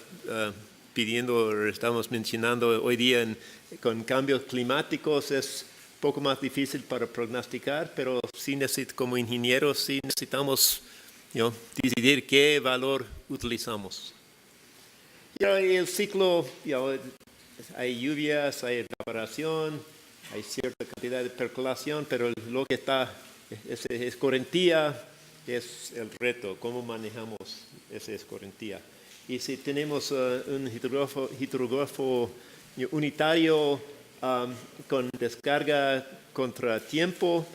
estamos mencionando hoy día con cambios climáticos es un poco más difícil para prognosticar, pero sí como ingenieros sí necesitamos decidir qué valor utilizamos. Y el ciclo, hay lluvias, hay evaporación, hay cierta cantidad de percolación, pero lo que está es escorrentía, es el reto, cómo manejamos esa escorrentía. Y si tenemos un hidrógrafo unitario con descarga contratiempo,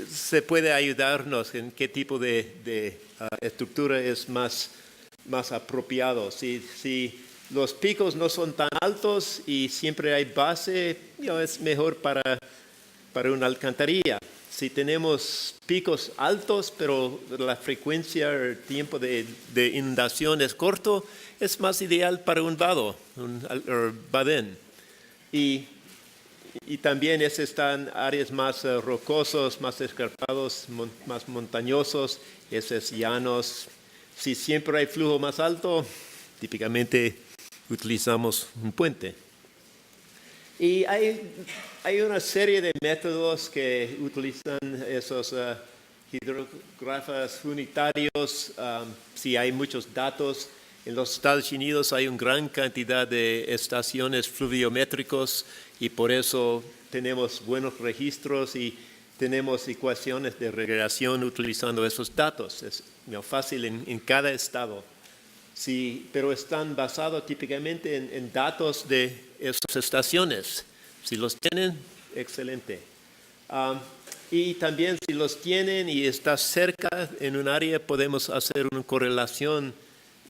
se puede ayudarnos en qué tipo de estructura es más apropiado. Si los picos no son tan altos y siempre hay base, es mejor para una alcantarilla. Si tenemos picos altos, pero la frecuencia, el tiempo de inundación es corto, es más ideal para un vado, un badén. Y también están áreas más rocosos, más escarpados, más montañosos, esos llanos. Si siempre hay flujo más alto, típicamente utilizamos un puente. Y hay una serie de métodos que utilizan esos hidrógrafos unitarios. Si hay muchos datos, en los Estados Unidos hay una gran cantidad de estaciones fluviométricos y por eso tenemos buenos registros y tenemos ecuaciones de regresión utilizando esos datos. Es fácil en cada estado. Sí, pero están basados típicamente en datos de esas estaciones. Si los tienen, excelente. Y también si los tienen y está cerca en un área, podemos hacer una correlación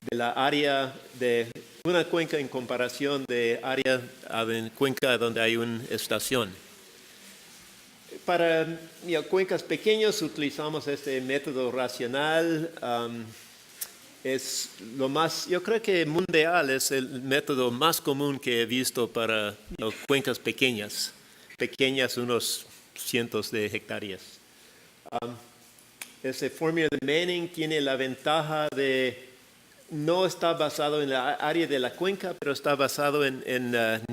de la área de una cuenca en comparación de área de cuenca donde hay una estación. Para cuencas pequeñas utilizamos este método racional. Es lo más, yo creo que mundial es el método más común que he visto para cuencas pequeñas, unos cientos de hectáreas. Ese fórmula de Manning tiene la ventaja de no está basado en la área de la cuenca, pero está basado en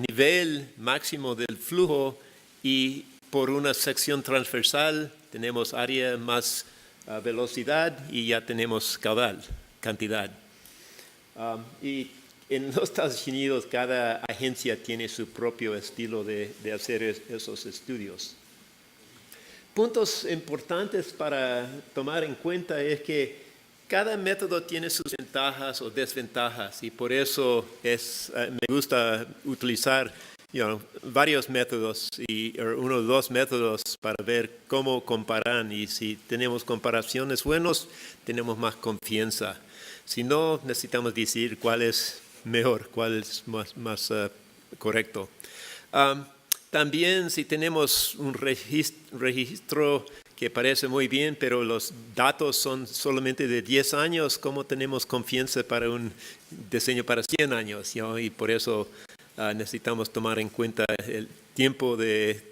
nivel máximo del flujo y por una sección transversal tenemos área más velocidad y ya tenemos caudal, cantidad. Y en los Estados Unidos cada agencia tiene su propio estilo de hacer esos estudios. Puntos importantes para tomar en cuenta es que cada método tiene sus ventajas o desventajas y por eso me gusta utilizar varios métodos y uno o dos métodos para ver cómo comparan y si tenemos comparaciones buenas, tenemos más confianza. Si no, necesitamos decidir cuál es mejor, cuál es más correcto. También si tenemos un registro que parece muy bien, pero los datos son solamente de 10 años, ¿cómo tenemos confianza para un diseño para 100 años? Y por eso necesitamos tomar en cuenta el tiempo de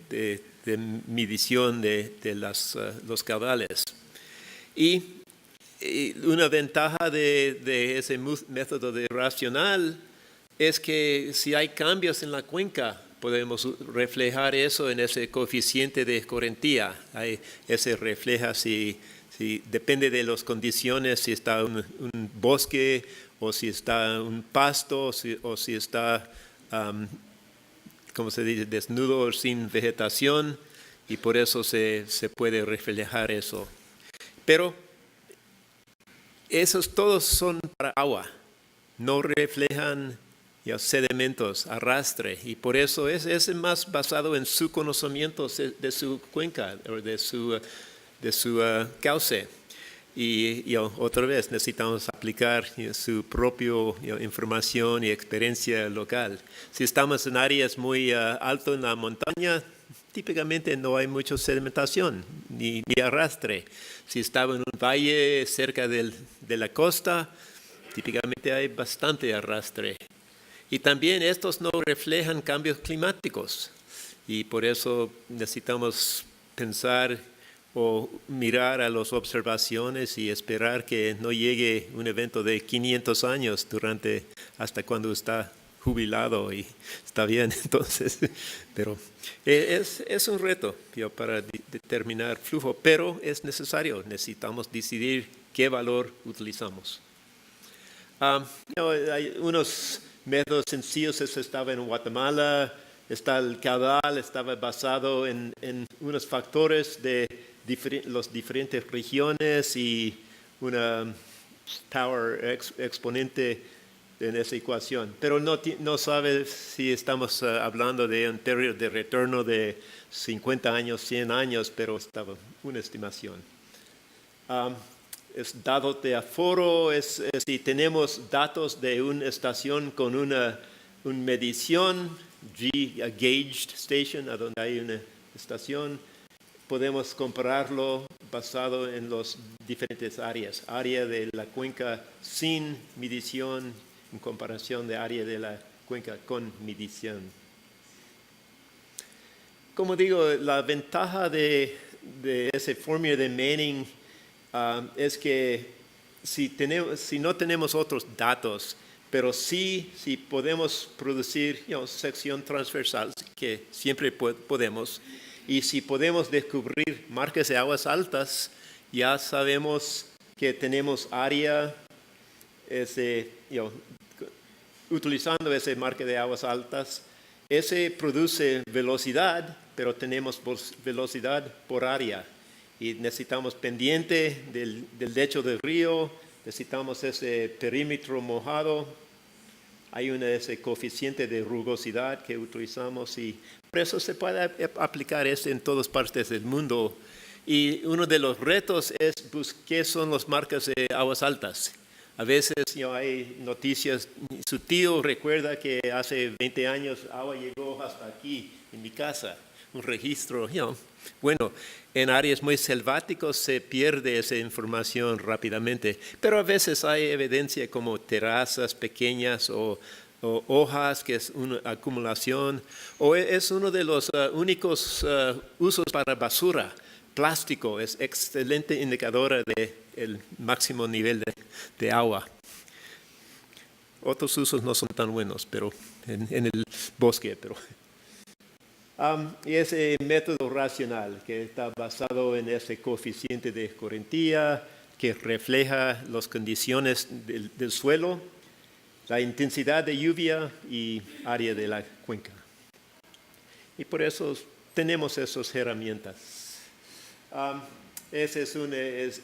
medición de los caudales. Y una ventaja de ese método de racional es que si hay cambios en la cuenca, podemos reflejar eso en ese coeficiente de escorrentía. Ese refleja si depende de las condiciones, si está un bosque o si está un pasto o si está, ¿cómo se dice?, desnudo sin vegetación y por eso se puede reflejar eso. Pero esos todos son para agua, no reflejan sedimentos, arrastre, y por eso es más basado en su conocimiento de su cuenca o de su cauce. Y otra vez necesitamos aplicar su propia información y experiencia local. Si estamos en áreas muy altas en la montaña, típicamente no hay mucha sedimentación ni arrastre. Si estaba en un valle cerca de la costa, típicamente hay bastante arrastre. Y también estos no reflejan cambios climáticos y por eso necesitamos pensar o mirar a las observaciones y esperar que no llegue un evento de 500 años hasta cuando está jubilado y está bien. Entonces, pero es un reto para determinar flujo, pero es necesario, necesitamos decidir qué valor utilizamos. Hay unos métodos sencillos, eso estaba en Guatemala, el caudal estaba basado en unos factores de las diferentes regiones y una power exponente en esa ecuación. Pero no sabe si estamos hablando de un periodo de retorno de 50 años, 100 años, pero estaba una estimación. Es dado de aforo, si tenemos datos de una estación con una medición, gauged station, a donde hay una estación, podemos compararlo basado en las diferentes áreas. Área de la cuenca sin medición en comparación de área de la cuenca con medición. Como digo, la ventaja de ese fórmula de Manning es que si no tenemos otros datos, pero sí podemos producir sección transversal, que siempre podemos. Y si podemos descubrir marcas de aguas altas, ya sabemos que tenemos área, utilizando ese marca de aguas altas, ese produce velocidad, pero tenemos velocidad por área. Y necesitamos pendiente del lecho del río, necesitamos ese perímetro mojado, hay ese coeficiente de rugosidad que utilizamos y por eso se puede aplicar en todas partes del mundo. Y uno de los retos es qué son las marcas de aguas altas. A veces hay noticias, su tío recuerda que hace 20 años agua llegó hasta aquí en mi casa, un registro. Bueno, en áreas muy selváticas se pierde esa información rápidamente, pero a veces hay evidencia como terrazas pequeñas o hojas, que es una acumulación, o es uno de los únicos usos para basura. Plástico es excelente indicadora del máximo nivel de agua. Otros usos no son tan buenos, pero en el bosque. Y ese método racional que está basado en ese coeficiente de correntía que refleja las condiciones del suelo, la intensidad de lluvia y área de la cuenca. Y por eso tenemos esas herramientas. Ese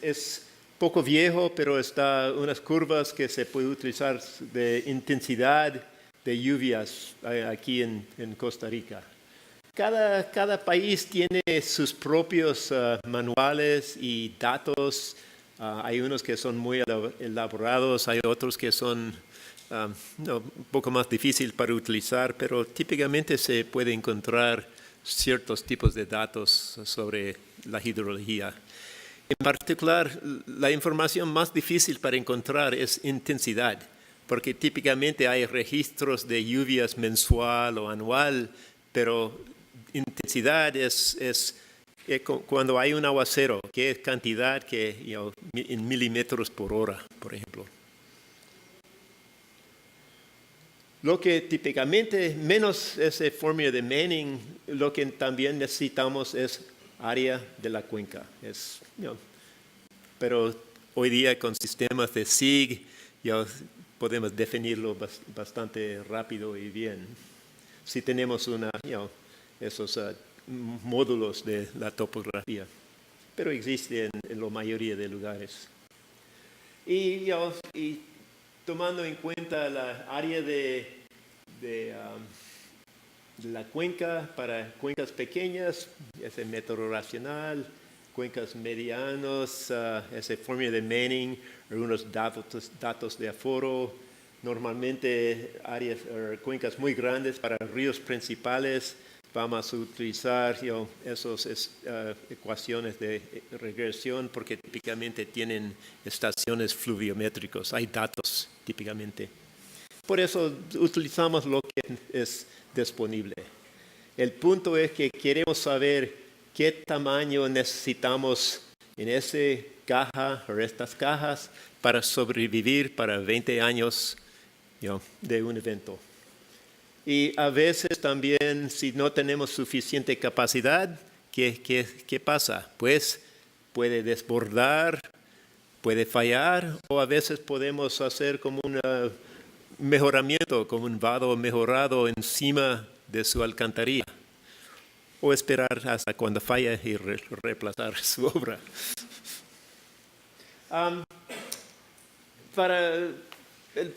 es poco viejo, pero está unas curvas que se puede utilizar de intensidad de lluvias aquí en Costa Rica. Cada país tiene sus propios manuales y datos. Hay unos que son muy elaborados, hay otros que son un poco más difíciil para utilizar, pero típicamente se puede encontrar ciertos tipos de datos sobre la hidrología. En particular, la información más difícil para encontrar es intensidad, porque típicamente hay registros de lluvias mensual o anual, pero intensidad es cuando hay un aguacero, qué cantidad en milímetros por hora, por ejemplo. Lo que típicamente, menos ese fórmula de Manning, lo que también necesitamos es área de la cuenca. Pero hoy día con sistemas de SIG ya podemos definirlo bastante rápido y bien. Si tenemos esos módulos de la topografía, pero existe en la mayoría de lugares. Y tomando en cuenta la área de la cuenca para cuencas pequeñas, ese método racional, cuencas medianos, ese fórmula de Manning, algunos datos de aforo, normalmente cuencas muy grandes para ríos principales, vamos a utilizar esas ecuaciones de regresión porque típicamente tienen estaciones fluviométricas, hay datos típicamente. Por eso utilizamos lo que es disponible. El punto es que queremos saber qué tamaño necesitamos en esa caja o estas cajas para sobrevivir para 20 años de un evento. Y a veces también, si no tenemos suficiente capacidad, ¿qué pasa? Pues puede desbordar, puede fallar, o a veces podemos hacer como un mejoramiento, como un vado mejorado encima de su alcantarilla, o esperar hasta cuando falla y reemplazar su obra. Para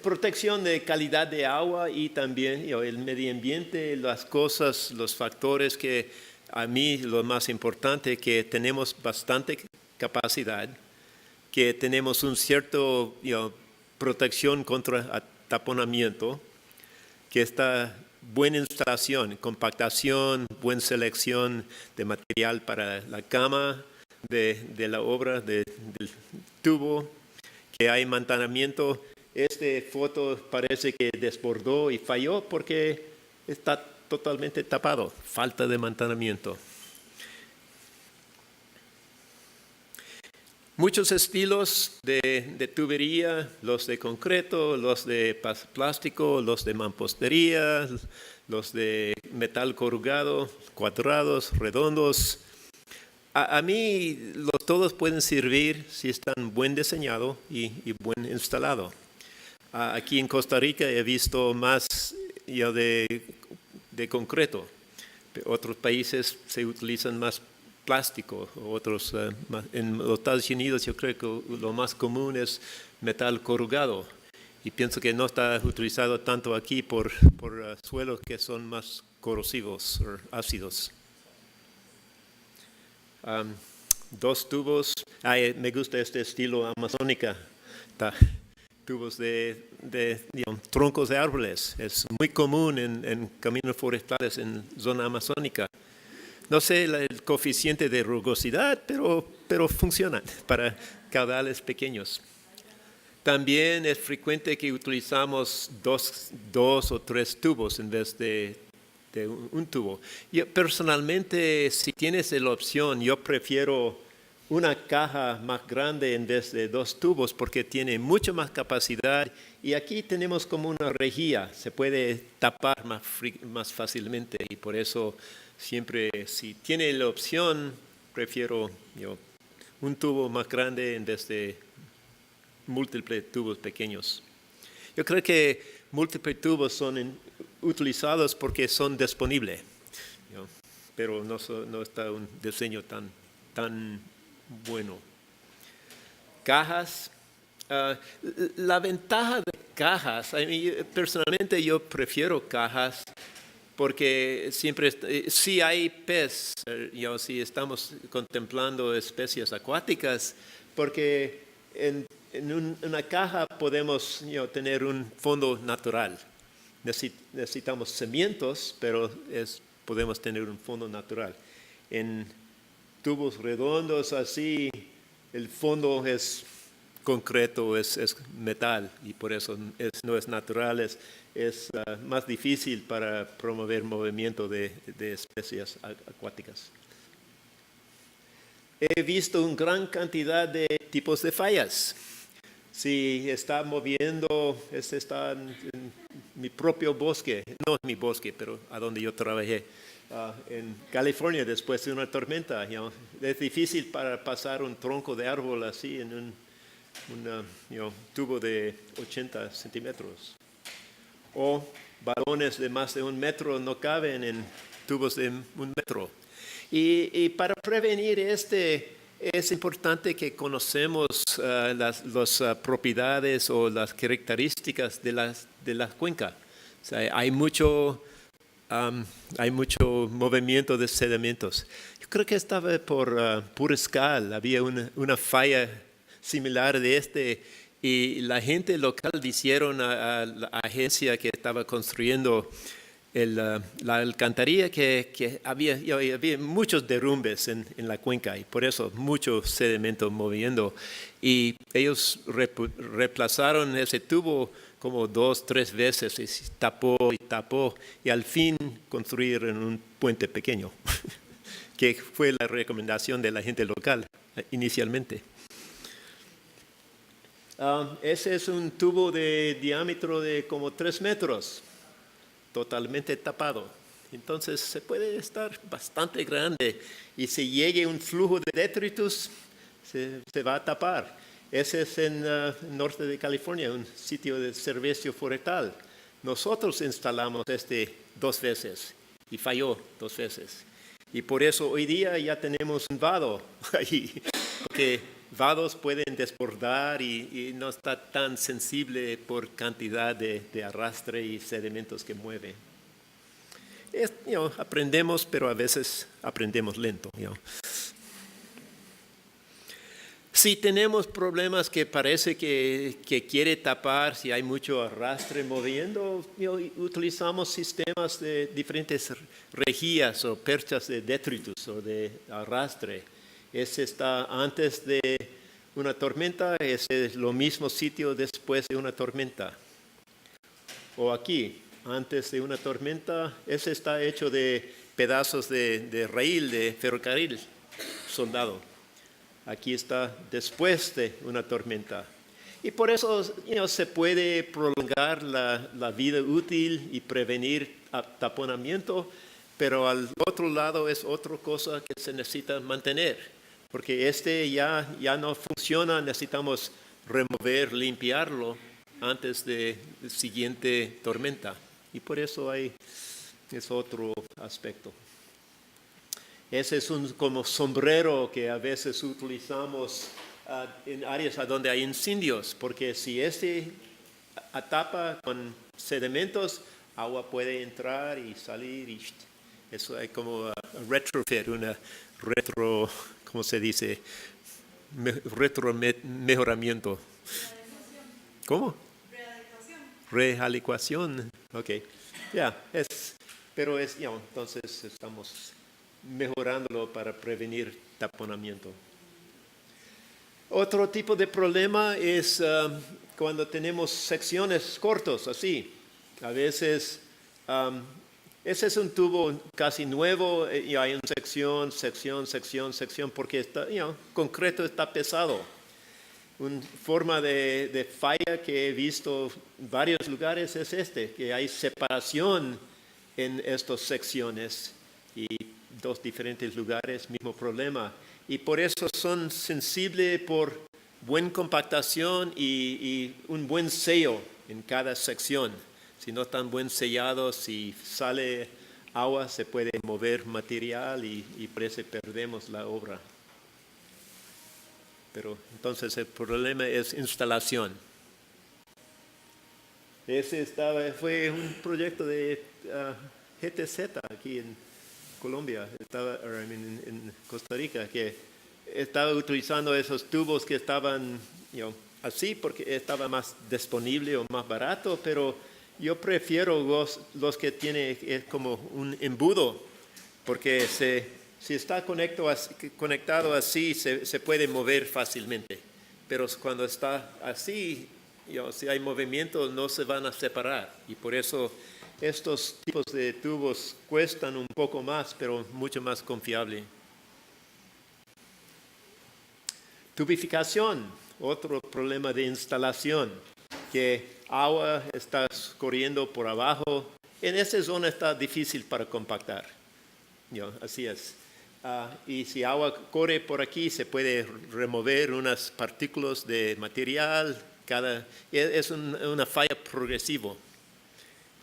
protección de calidad de agua y también el medio ambiente, las cosas, los factores que a mí lo más importante que tenemos bastante capacidad, que tenemos un cierto protección contra taponamiento, que está buena instalación, compactación, buena selección de material para la cama de la obra del tubo, que hay mantenimiento. Esta foto parece que desbordó y falló porque está totalmente tapado, falta de mantenimiento. muchos estilos de tubería, los de concreto, los de plástico, los de mampostería, los de metal corrugado, cuadrados, redondos. A mí todos pueden servir si están buen diseñado y buen instalado. Aquí en Costa Rica he visto más de concreto. Otros países se utilizan más plástico, otros en los Estados Unidos yo creo que lo más común es metal corrugado. Y pienso que no está utilizado tanto aquí por suelos que son más corrosivos o ácidos. Dos tubos, me gusta este estilo amazónica, tubos de troncos de árboles, es muy común en caminos forestales en zona amazónica. No sé el coeficiente de rugosidad, pero funcionan para caudales pequeños. También es frecuente que utilizamos dos o tres tubos en vez de un tubo. Yo personalmente, si tienes la opción, yo prefiero una caja más grande en vez de dos tubos porque tiene mucha más capacidad y aquí tenemos como una rejilla, se puede tapar más fácilmente y por eso siempre, si tiene la opción, prefiero un tubo más grande en vez de múltiples tubos pequeños. Yo creo que múltiples tubos son utilizados porque son disponibles, pero no está un diseño tan bueno. Cajas. La ventaja de cajas, personalmente yo prefiero cajas porque siempre, si hay pez, si estamos contemplando especies acuáticas, porque en una caja podemos tener un fondo natural. Necesitamos cimientos, pero podemos tener un fondo natural. En tubos redondos así, el fondo es concreto, es metal y por eso no es natural, es más difícil para promover movimiento de especies acuáticas. He visto una gran cantidad de tipos de fallas. Si está moviendo, está en mi propio bosque, no en mi bosque, pero a donde yo trabajé, en California después de una tormenta. Es difícil para pasar un tronco de árbol así en un tubo de 80 centímetros. O balones de más de 1 metro no caben en tubos de 1 metro. Y para prevenir es importante que conocemos las propiedades o las características de la cuenca. O sea, hay mucho movimiento de sedimentos. Yo creo que estaba por Puriscal, había una falla similar de y la gente local dijeron a la agencia que estaba construyendo la alcantarilla que había muchos derrumbes en la cuenca y por eso mucho sedimento moviendo. Y ellos reemplazaron ese tubo como 2, 3 veces y tapó y al fin construyeron un puente pequeño, que fue la recomendación de la gente local inicialmente. Ese es un tubo de diámetro de como 3 metros, totalmente tapado. Entonces se puede estar bastante grande y si llegue un flujo de detritus, se va a tapar. Ese es en norte de California, un sitio de servicio forestal. Nosotros instalamos 2 veces y falló 2 veces. Y por eso hoy día ya tenemos un vado ahí, porque vados pueden desbordar y no está tan sensible por cantidad de arrastre y sedimentos que mueve. Aprendemos, pero a veces aprendemos lento. Si tenemos problemas que parece que quiere tapar, si hay mucho arrastre moviendo, utilizamos sistemas de diferentes rejillas o perchas de detritus o de arrastre. Ese está antes de una tormenta, ese es lo mismo sitio después de una tormenta. O aquí, antes de una tormenta, ese está hecho de pedazos de raíl, de ferrocarril soldado. Aquí está después de una tormenta. Y por eso se puede prolongar la vida útil y prevenir taponamiento, pero al otro lado es otra cosa que se necesita mantener, porque ya no funciona, necesitamos remover, limpiarlo antes de la siguiente tormenta. Y por eso es otro aspecto. Ese es como sombrero que a veces utilizamos en áreas donde hay incendios, porque si tapa con sedimentos, agua puede entrar y salir. Y eso es como retrofit, ¿cómo se dice? Mejoramiento. ¿Cómo? Readecuación. Ok. Pero entonces estamos mejorándolo para prevenir taponamiento. Otro tipo de problema es cuando tenemos secciones cortas, así. A veces, ese es un tubo casi nuevo y hay una sección, porque concreto está pesado. Una forma de falla que he visto en varios lugares es que hay separación en estas secciones y dos diferentes lugares, mismo problema. Y por eso son sensibles por buena compactación y un buen sello en cada sección. Si no están buen sellados, si sale agua, se puede mover material y por eso perdemos la obra. Pero entonces el problema es instalación. Ese fue un proyecto de GTZ aquí en Colombia, en Costa Rica, que estaba utilizando esos tubos que estaban así porque estaba más disponible o más barato, pero yo prefiero los que tienen como un embudo, porque si está conectado así, se puede mover fácilmente. Pero cuando está así, si hay movimiento, no se van a separar. Y por eso estos tipos de tubos cuestan un poco más, pero mucho más confiable. Tubificación, otro problema de instalación, que agua está corriendo por abajo. En esa zona está difícil para compactar. Así es. Y si agua corre por aquí, se puede remover unas partículas de material. Es una falla progresiva.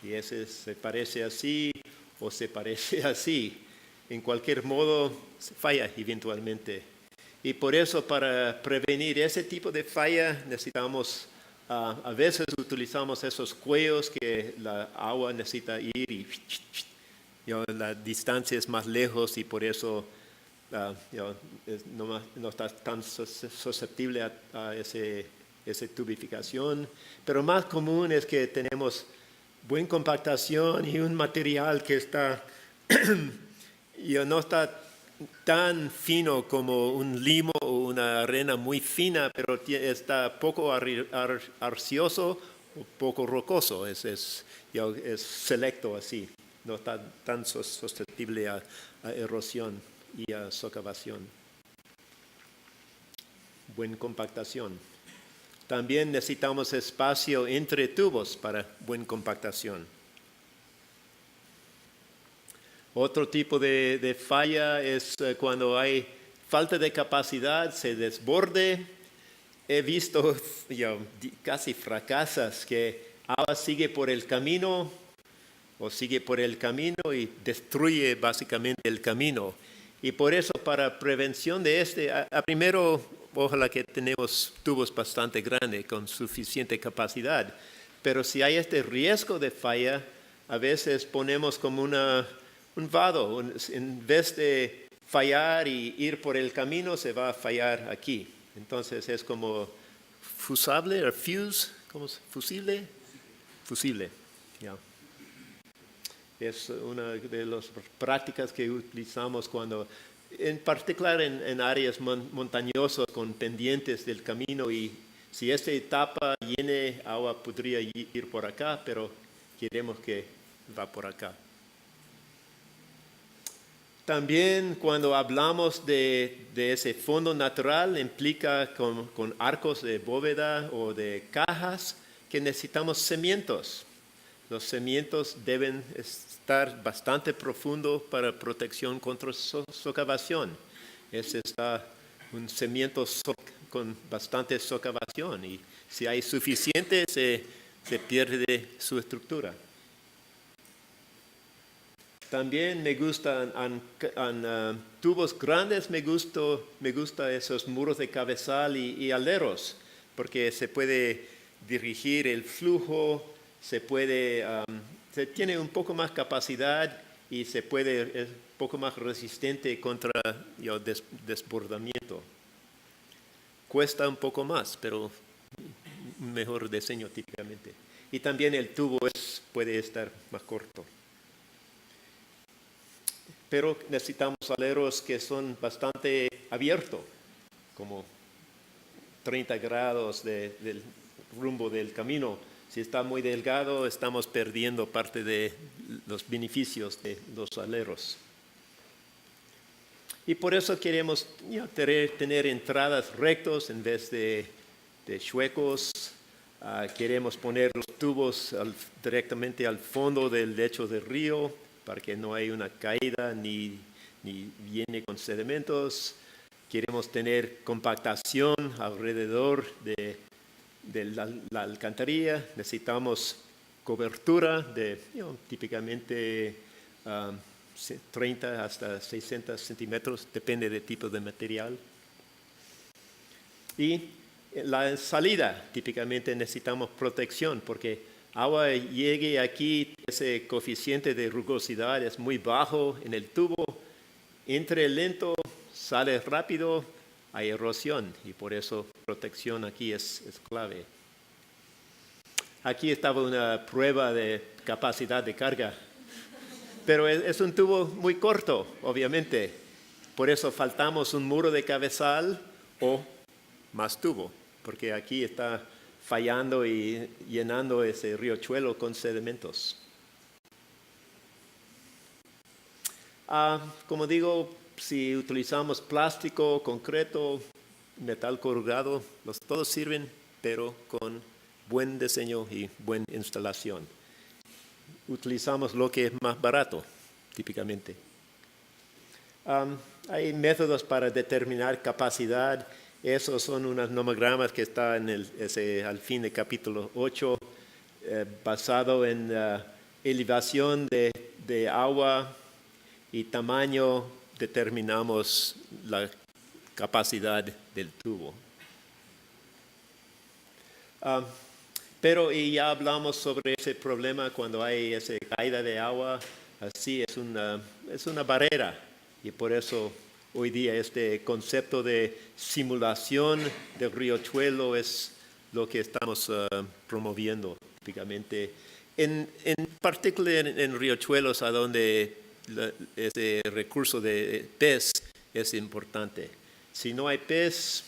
Y ese se parece así o se parece así. En cualquier modo, se falla eventualmente. Y por eso, para prevenir ese tipo de falla, necesitamos, a veces utilizamos esos cuellos que la agua necesita ir y la distancia es más lejos y por eso no está tan susceptible a esa tubificación. Pero más común es que tenemos buena compactación y un material que no está tan fino como un limo o una arena muy fina, pero está poco arcioso o poco rocoso. Es selecto así, no está tan susceptible a erosión y a socavación. Buena compactación. También necesitamos espacio entre tubos para buena compactación. Otro tipo de falla es cuando hay falta de capacidad, se desborde. He visto casi fracasas que agua sigue por el camino y destruye básicamente el camino. Y por eso, para prevención de primero, ojalá que tenemos tubos bastante grandes con suficiente capacidad. Pero si hay este riesgo de falla, a veces ponemos como un vado. En vez de fallar y ir por el camino, se va a fallar aquí. Entonces es como fusible o fusible. Es una de las prácticas que utilizamos en particular en áreas montañosas con pendientes del camino, y si esta etapa llene, agua podría ir por acá, pero queremos que va por acá. También cuando hablamos de ese fondo natural, implica con arcos de bóveda o de cajas que necesitamos cimientos. Los cimientos deben estar bastante profundos para protección contra socavación. Ese está un cimiento con bastante socavación y si hay suficiente se pierde su estructura. También me gustan tubos grandes, me gusta esos muros de cabezal y aleros, porque se puede dirigir el flujo, se tiene un poco más capacidad y es un poco más resistente contra desbordamiento. Cuesta un poco más, pero un mejor diseño típicamente. Y también el tubo puede estar más corto. Pero necesitamos aleros que son bastante abiertos, como 30 grados del rumbo del camino. Si está muy delgado, estamos perdiendo parte de los beneficios de los aleros. Y por eso queremos tener entradas rectos en vez de chuecos. Queremos poner los tubos directamente al fondo del lecho del río, para que no haya una caída ni viene con sedimentos. Queremos tener compactación alrededor de la alcantarilla. Necesitamos cobertura de típicamente 30 hasta 60 centímetros, depende del tipo de material. Y la salida, típicamente necesitamos protección porque agua llegue aquí, ese coeficiente de rugosidad es muy bajo en el tubo, entre lento, sale rápido, hay erosión y por eso protección aquí es clave. Aquí estaba una prueba de capacidad de carga, pero es un tubo muy corto, obviamente, por eso faltamos un muro de cabezal o más tubo, porque aquí está fallando y llenando ese riachuelo con sedimentos. Como digo, si utilizamos plástico, concreto, metal corrugado, todos sirven, pero con buen diseño y buena instalación. Utilizamos lo que es más barato, típicamente. Hay métodos para determinar capacidad. Esos son unos nomogramas que están al fin del capítulo 8, basado en elevación de agua y tamaño, determinamos la capacidad del tubo. Pero ya hablamos sobre ese problema cuando hay esa caída de agua, así es una barrera y por eso hoy día este concepto de simulación del riachuelo es lo que estamos promoviendo típicamente, en particular en riachuelos a donde ese recurso de pez es importante. Si no hay pez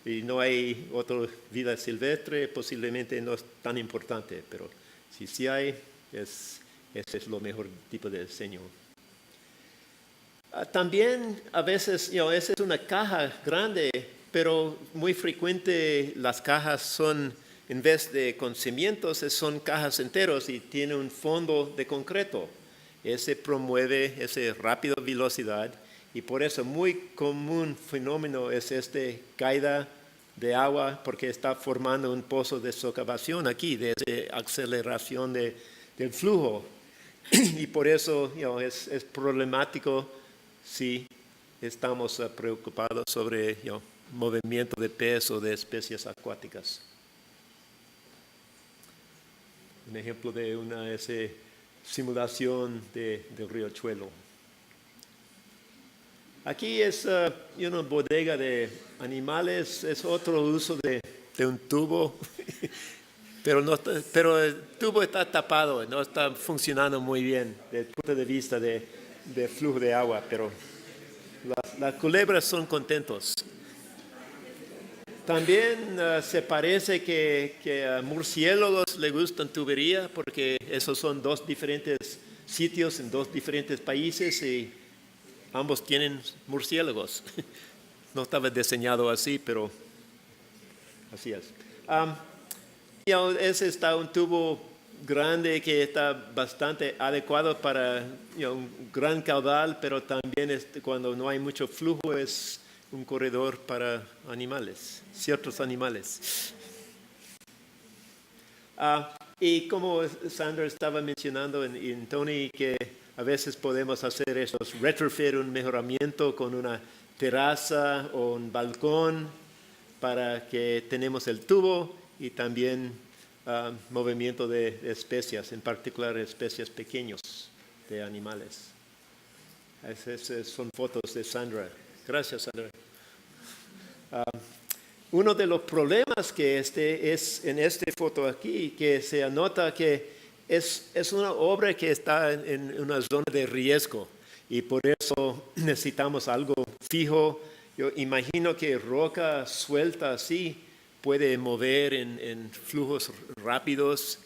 y no hay otra vida silvestre, posiblemente no es tan importante, pero si sí hay, ese es lo mejor tipo de diseño. También a veces, esa es una caja grande, pero muy frecuente las cajas son, en vez de con cimientos, son cajas enteros y tiene un fondo de concreto. Ese promueve esa rápida velocidad y por eso muy común fenómeno es caída de agua porque está formando un pozo de socavación aquí, de esa aceleración del flujo. Y por eso es problemático si estamos preocupados sobre movimiento de pez o de especies acuáticas. Un ejemplo de una simulación del riachuelo. Aquí es una bodega de animales, es otro uso de un tubo, pero el tubo está tapado, no está funcionando muy bien desde el punto de vista de flujo de agua, pero las culebras son contentos. También se parece que a murciélagos les gustan tubería porque esos son dos diferentes sitios en dos diferentes países y ambos tienen murciélagos. No estaba diseñado así, pero así es. Ese está un tubo grande que está bastante adecuado para un gran caudal, pero también cuando no hay mucho flujo es un corredor para animales, ciertos animales. Y como Sandra estaba mencionando en Tony, que a veces podemos hacer estos retrofit, un mejoramiento con una terraza o un balcón para que tenemos el tubo y también movimiento de especies, en particular especies pequeños de animales. Esas son fotos de Sandra. Gracias, Sandra. Uno de los problemas que es en esta foto aquí, que se anota que es una obra que está en una zona de riesgo y por eso necesitamos algo fijo. Yo imagino que roca suelta así puede mover en flujos rápidos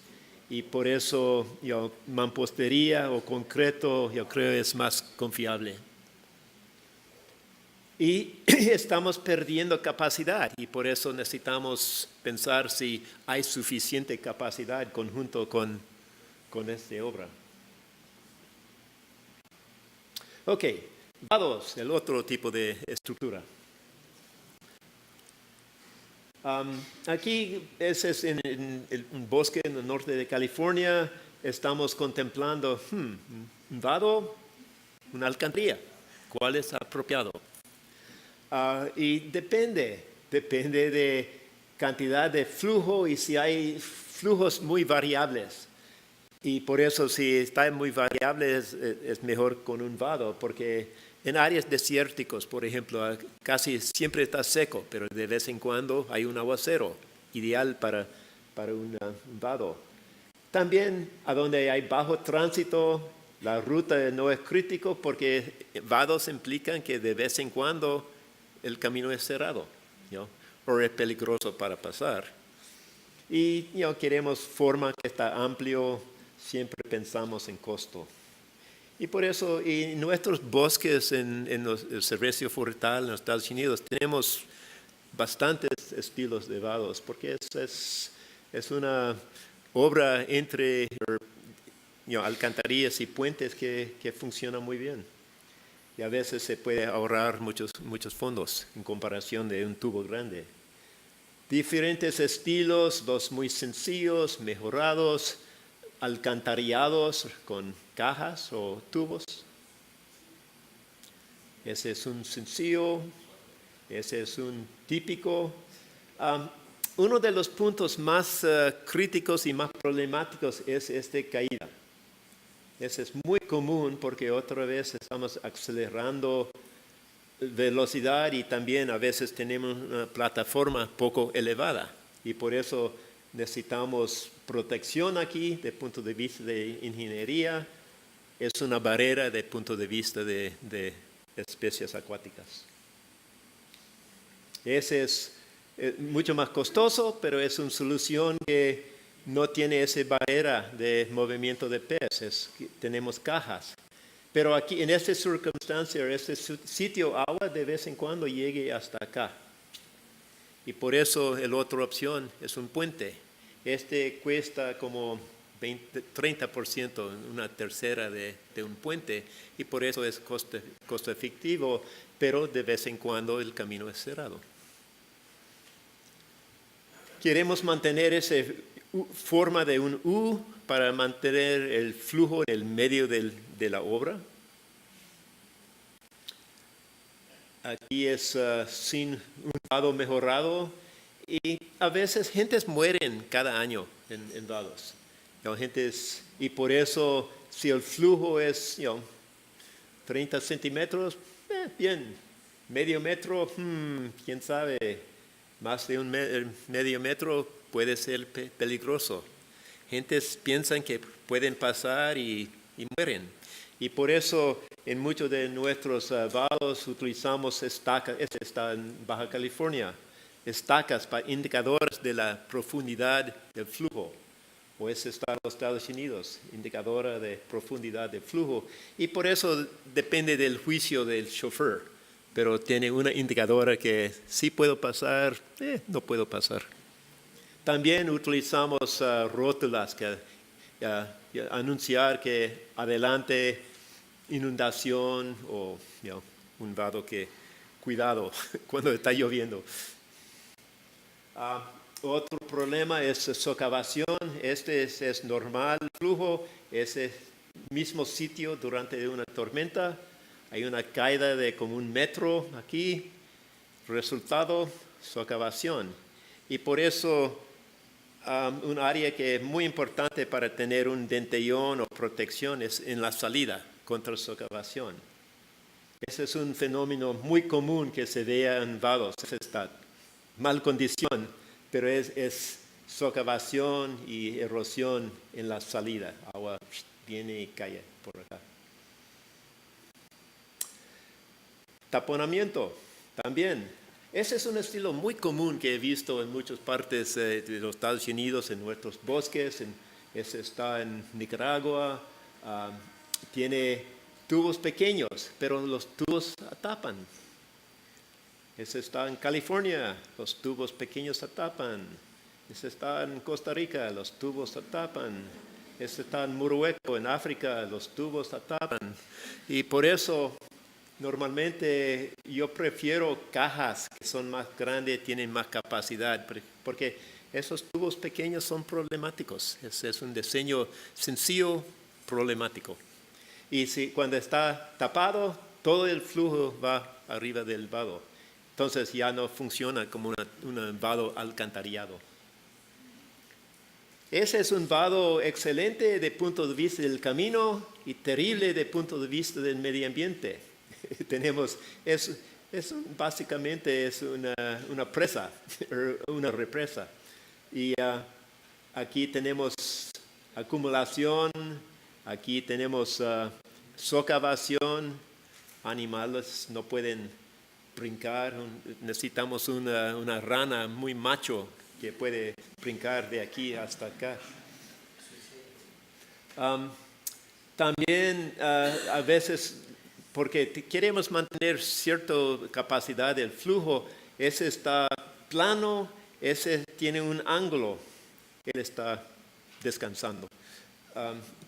y por eso mampostería o concreto yo creo es más confiable. Y estamos perdiendo capacidad y por eso necesitamos pensar si hay suficiente capacidad conjunto con esta obra. Ok, vados, el otro tipo de estructura. Aquí ese es en un bosque en el norte de California. Estamos contemplando un vado, una alcantarilla. ¿Cuál es apropiado? Y depende de cantidad de flujo y si hay flujos muy variables. Y por eso si está muy variable es mejor con un vado, porque en áreas desérticos, por ejemplo, casi siempre está seco, pero de vez en cuando hay un aguacero, ideal para un vado. También a donde hay bajo tránsito, la ruta no es crítico porque vados implican que de vez en cuando el camino es cerrado, o es peligroso para pasar. Y queremos forma que está amplio, siempre pensamos en costo. Y por eso, en nuestros bosques en el servicio forestal en los Estados Unidos, tenemos bastantes estilos de vados, porque es una obra entre alcantarillas y puentes que funciona muy bien. Y a veces se puede ahorrar muchos fondos en comparación de un tubo grande. Diferentes estilos, los muy sencillos, mejorados, alcantarillados con cajas o tubos. Ese es un sencillo, ese es un típico. Uno de los puntos más críticos y más problemáticos es caída. Ese es muy común porque otra vez estamos acelerando velocidad y también a veces tenemos una plataforma poco elevada y por eso necesitamos protección aquí desde el punto de vista de ingeniería. Es una barrera desde el punto de vista de especies acuáticas. Ese es mucho más costoso, pero es una solución que no tiene esa barrera de movimiento de peces. Tenemos cajas. Pero aquí, en esta circunstancia, este sitio agua de vez en cuando llegue hasta acá. Y por eso la otra opción es un puente. Este cuesta como 30%, una tercera de un puente. Y por eso es costo efectivo, pero de vez en cuando el camino es cerrado. Queremos mantener esa forma de un U para mantener el flujo en el medio de la obra. Aquí es sin un vado mejorado y a veces gentes mueren cada año en vados. Y por eso si el flujo es 30 centímetros, bien, medio metro, quién sabe, más de un medio metro puede ser peligroso. Gentes piensan que pueden pasar y mueren. Y por eso en muchos de nuestros vados utilizamos estacas, este está en Baja California, estacas para indicadores de la profundidad del flujo. o ese está en los Estados Unidos, indicadora de profundidad de flujo. Y por eso depende del juicio del chofer, pero tiene una indicadora que sí puedo pasar, no puedo pasar. También utilizamos rótulas que anunciar que adelante inundación o un vado que cuidado cuando está lloviendo. Otro problema es socavación. Este es normal flujo, ese mismo sitio durante una tormenta. Hay una caída de como 1 metro aquí. Resultado, socavación. Y por eso un área que es muy importante para tener un dentellón o protección es en la salida contra socavación. Ese es un fenómeno muy común que se vea en vados. Está mal condición, pero es socavación y erosión en la salida. Agua viene y cae por acá. Taponamiento también. Ese es un estilo muy común que he visto en muchas partes de los Estados Unidos, en nuestros bosques. Ese está en Nicaragua. Tiene tubos pequeños, pero los tubos tapan. Ese está en California, los tubos pequeños tapan. Ese está en Costa Rica, los tubos tapan. Ese está en Murueco, en África, los tubos tapan. Y por eso normalmente yo prefiero cajas que son más grandes, tienen más capacidad, porque esos tubos pequeños son problemáticos. Es un diseño sencillo, problemático. Y cuando está tapado, todo el flujo va arriba del vado. Entonces ya no funciona como un vado alcantarillado. Ese es un vado excelente desde el punto de vista del camino y terrible desde el punto de vista del medio ambiente. Básicamente es una presa, una represa. Y aquí tenemos acumulación, aquí tenemos socavación, animales no pueden brincar, necesitamos una rana muy macho que puede brincar de aquí hasta acá. También a veces, porque queremos mantener cierta capacidad del flujo, ese está plano, ese tiene un ángulo, él está descansando.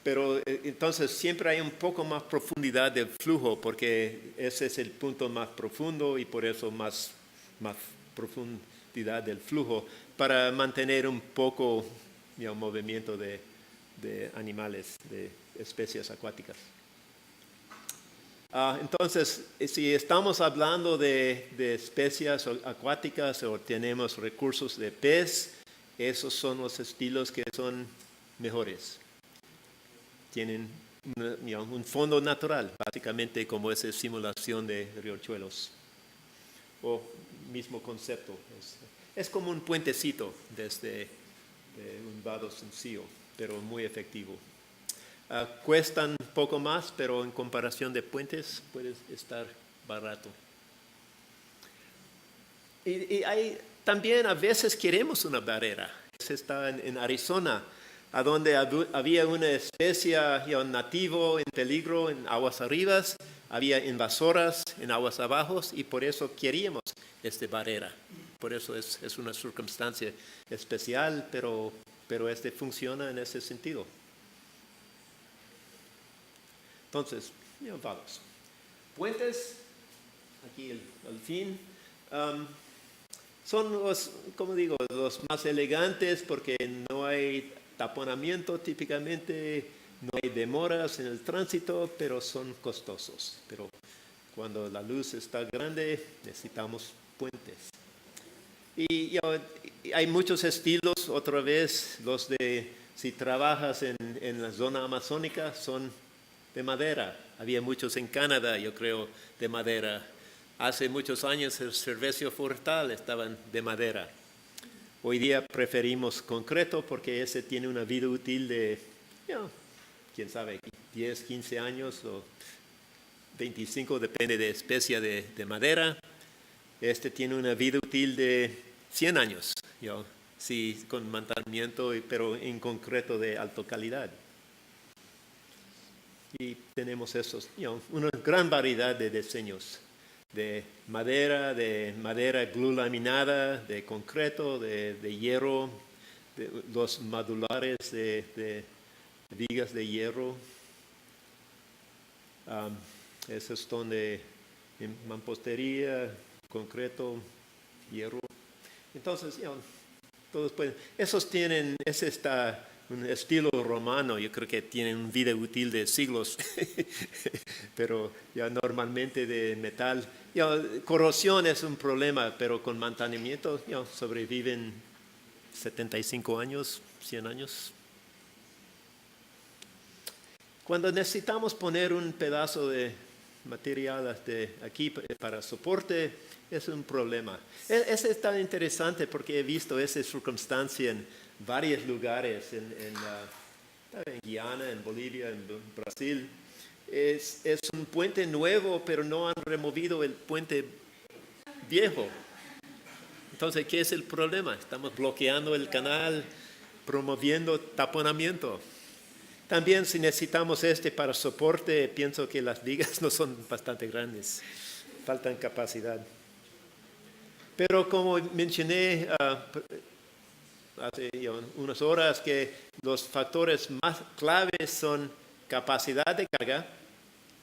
Pero entonces siempre hay un poco más profundidad del flujo porque ese es el punto más profundo y por eso más profundidad del flujo para mantener un poco movimiento de animales, de especies acuáticas. Entonces, si estamos hablando de especies acuáticas o tenemos recursos de pez, esos son los estilos que son mejores. Tienen un fondo natural, básicamente como esa simulación de riachuelos. O mismo concepto. Es como un puentecito desde un vado sencillo, pero muy efectivo. Cuestan un poco más, pero en comparación de puentes puede estar barato. Y también a veces queremos una barrera. Se está en Arizona, a donde había una especie nativo en peligro en aguas arribas, había invasoras en aguas abajo y por eso queríamos esta barrera. Por eso es una circunstancia especial, pero funciona en ese sentido. Entonces, vamos. Puentes, aquí al fin, son los más elegantes porque no hay taponamiento típicamente, no hay demoras en el tránsito, pero son costosos. Pero cuando la luz está grande, necesitamos puentes. Y hay muchos estilos, otra vez, si trabajas en la zona amazónica, son de madera. Había muchos en Canadá, yo creo, de madera. Hace muchos años el servicio forestal estaban de madera. Hoy día preferimos concreto porque ese tiene una vida útil de, quién sabe, 10, 15 años o 25, depende de especie de madera. Este tiene una vida útil de 100 años. sí, con mantenimiento, pero en concreto de alta calidad. Y tenemos una gran variedad de diseños, de madera glue laminada, de concreto, de hierro, de los modulares de vigas de hierro. Esos son de mampostería, concreto, hierro. Entonces, todos pueden. Ese está un estilo romano, yo creo que tienen una vida útil de siglos, pero ya normalmente de metal. Corrosión es un problema, pero con mantenimiento sobreviven 75 años, 100 años. Cuando necesitamos poner un pedazo de material aquí para soporte, es un problema. Ese es tan interesante porque he visto esa circunstancia en varios lugares, en Guyana, en Bolivia, en Brasil. Es un puente nuevo, pero no han removido el puente viejo. Entonces, ¿qué es el problema? Estamos bloqueando el canal, promoviendo taponamiento. También si necesitamos para soporte, pienso que las vigas no son bastante grandes, faltan capacidad. Pero como mencioné hace unas horas, que los factores más claves son capacidad de carga,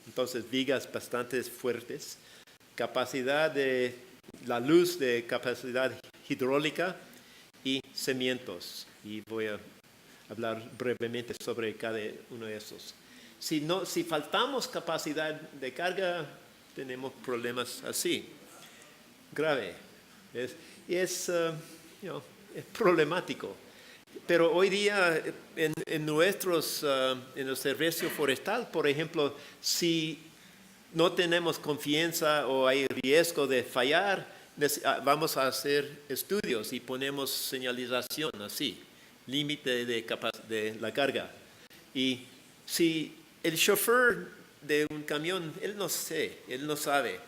entonces vigas bastante fuertes, capacidad de la luz de capacidad hidráulica y cimientos. Y voy a hablar brevemente sobre cada uno de esos. Si faltamos capacidad de carga, tenemos problemas así, grave. Es problemático. Pero hoy día en el servicio forestal, por ejemplo, si no tenemos confianza o hay riesgo de fallar, vamos a hacer estudios y ponemos señalización así, límite de la carga. Y si el chofer de un camión, él no sabe,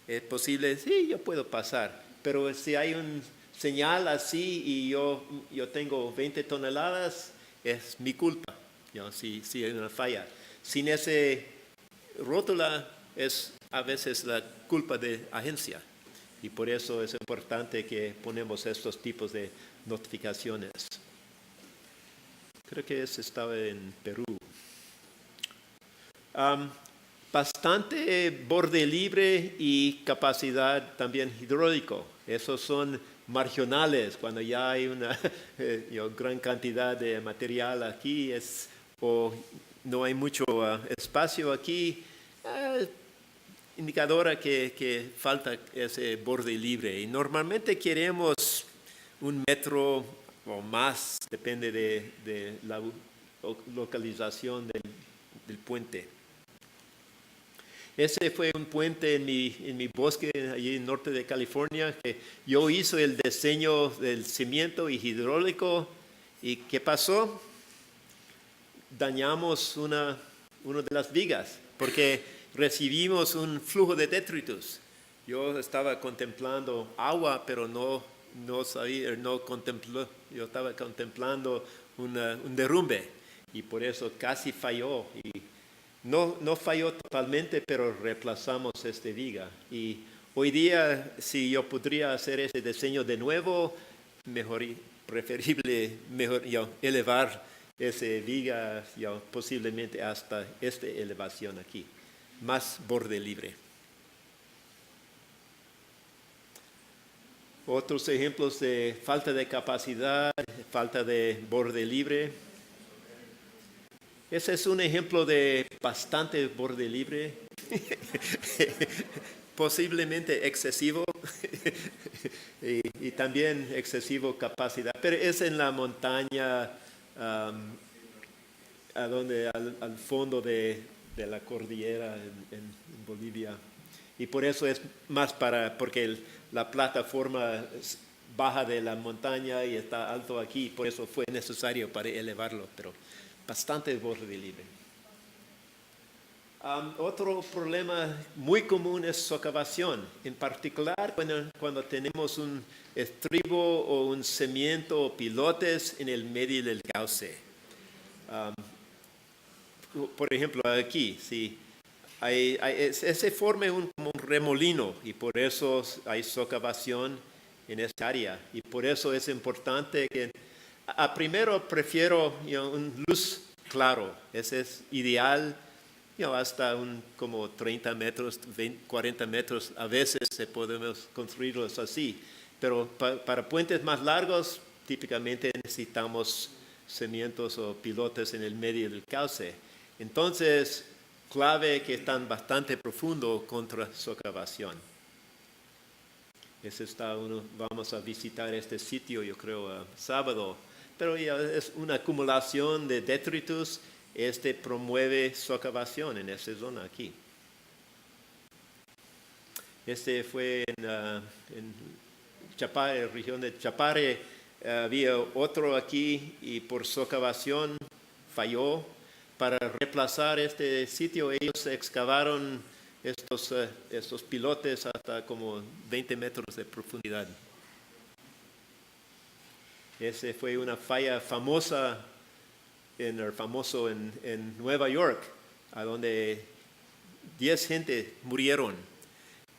es posible, sí, yo puedo pasar, pero si hay un señal así y yo tengo 20 toneladas, es mi culpa, si hay una falla. Sin ese rótula es a veces la culpa de agencia y por eso es importante que ponemos estos tipos de notificaciones. Creo que ese estaba en Perú. Bastante borde libre y capacidad también hidráulico. Esos son marginales cuando ya hay una gran cantidad de material aquí o no hay mucho espacio aquí. Indicadora que falta ese borde libre. Y normalmente queremos 1 metro o más, depende de la localización del puente. Ese fue un puente en mi bosque, allí en el norte de California, que yo hice el diseño del cimiento y hidráulico. ¿Y qué pasó? Dañamos una de las vigas, porque recibimos un flujo de detritus. Yo estaba contemplando agua, pero no contempló. Yo estaba contemplando un derrumbe y por eso casi falló. Y no falló totalmente, pero reemplazamos esta viga. Y hoy día, si yo podría hacer ese diseño de nuevo, preferible elevar esa viga posiblemente hasta esta elevación aquí, más borde libre. Otros ejemplos de falta de capacidad, falta de borde libre. Ese es un ejemplo de bastante borde libre, posiblemente excesivo y también excesivo capacidad, pero es en la montaña al fondo de la cordillera en Bolivia. Y por eso es más porque la plataforma baja de la montaña y está alto aquí, por eso fue necesario para elevarlo, pero bastante borde libre. Otro problema muy común es socavación, en particular cuando tenemos un estribo o un cimiento o pilotes en el medio del cauce. Por ejemplo, aquí, sí, se forma como un remolino y por eso hay socavación en esta área. Y por eso es importante que primero prefiero un luz claro, ese es ideal. Hasta como 30 metros, 40 metros, a veces podemos construirlos así. Pero para puentes más largos, típicamente necesitamos cimientos o pilotes en el medio del cauce. Entonces, clave que están bastante profundo contra socavación. Vamos a visitar este sitio, yo creo, sábado. Pero ya es una acumulación de detritus. Promueve socavación en esta zona aquí. Fue en Chapare, región de Chapare. Había otro aquí y por socavación falló. Para reemplazar este sitio, ellos excavaron estos pilotes hasta como 20 metros de profundidad. Fue una falla famosa en Nueva York, a donde 10 gente murieron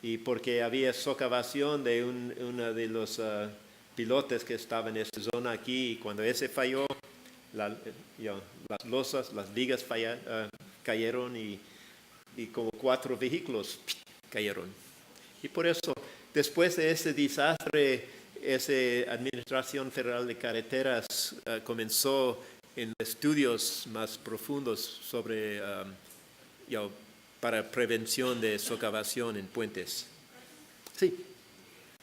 y porque había socavación de uno de los pilotes que estaba en esa zona aquí, y cuando ese falló, las losas, las vigas cayeron y como 4 vehículos cayeron. Y por eso, después de ese desastre, esa Administración Federal de Carreteras comenzó en estudios más profundos sobre para prevención de socavación en puentes. Sí,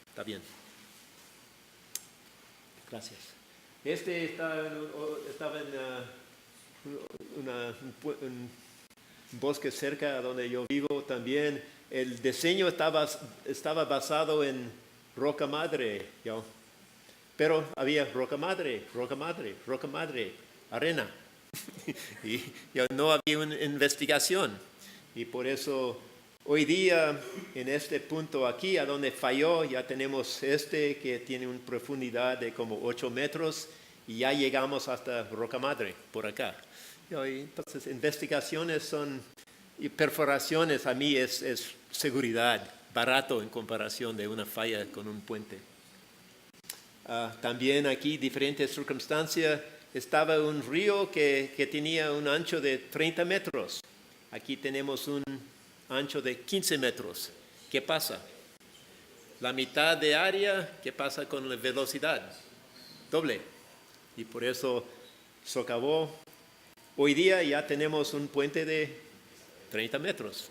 está bien. Gracias. Estaba en un bosque cerca donde yo vivo también. El diseño estaba basado en roca madre, pero había roca madre, arena. Y no había una investigación. Y por eso hoy día, en este punto aquí, a donde falló, ya tenemos que tiene una profundidad de como 8 metros y ya llegamos hasta roca madre, por acá. Entonces, investigaciones y perforaciones a mí es seguridad, barato en comparación de una falla con un puente. También aquí, diferentes circunstancias, estaba un río que tenía un ancho de 30 metros. Aquí tenemos un ancho de 15 metros. ¿Qué pasa? La mitad de área, ¿qué pasa con la velocidad? Doble. Y por eso socavó. Hoy día ya tenemos un puente de 30 metros,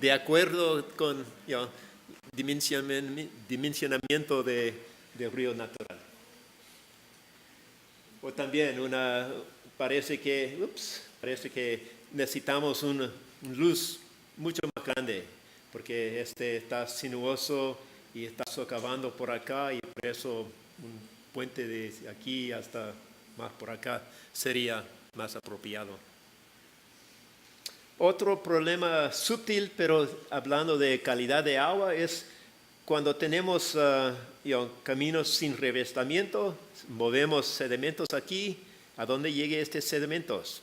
de acuerdo con dimensionamiento del río natural. O también parece que necesitamos una luz mucho más grande, porque está sinuoso y está socavando por acá, y por eso un puente de aquí hasta más por acá sería más apropiado. Otro problema sutil, pero hablando de calidad de agua, es cuando tenemos caminos sin revestimiento, movemos sedimentos aquí. ¿A dónde lleguen estos sedimentos?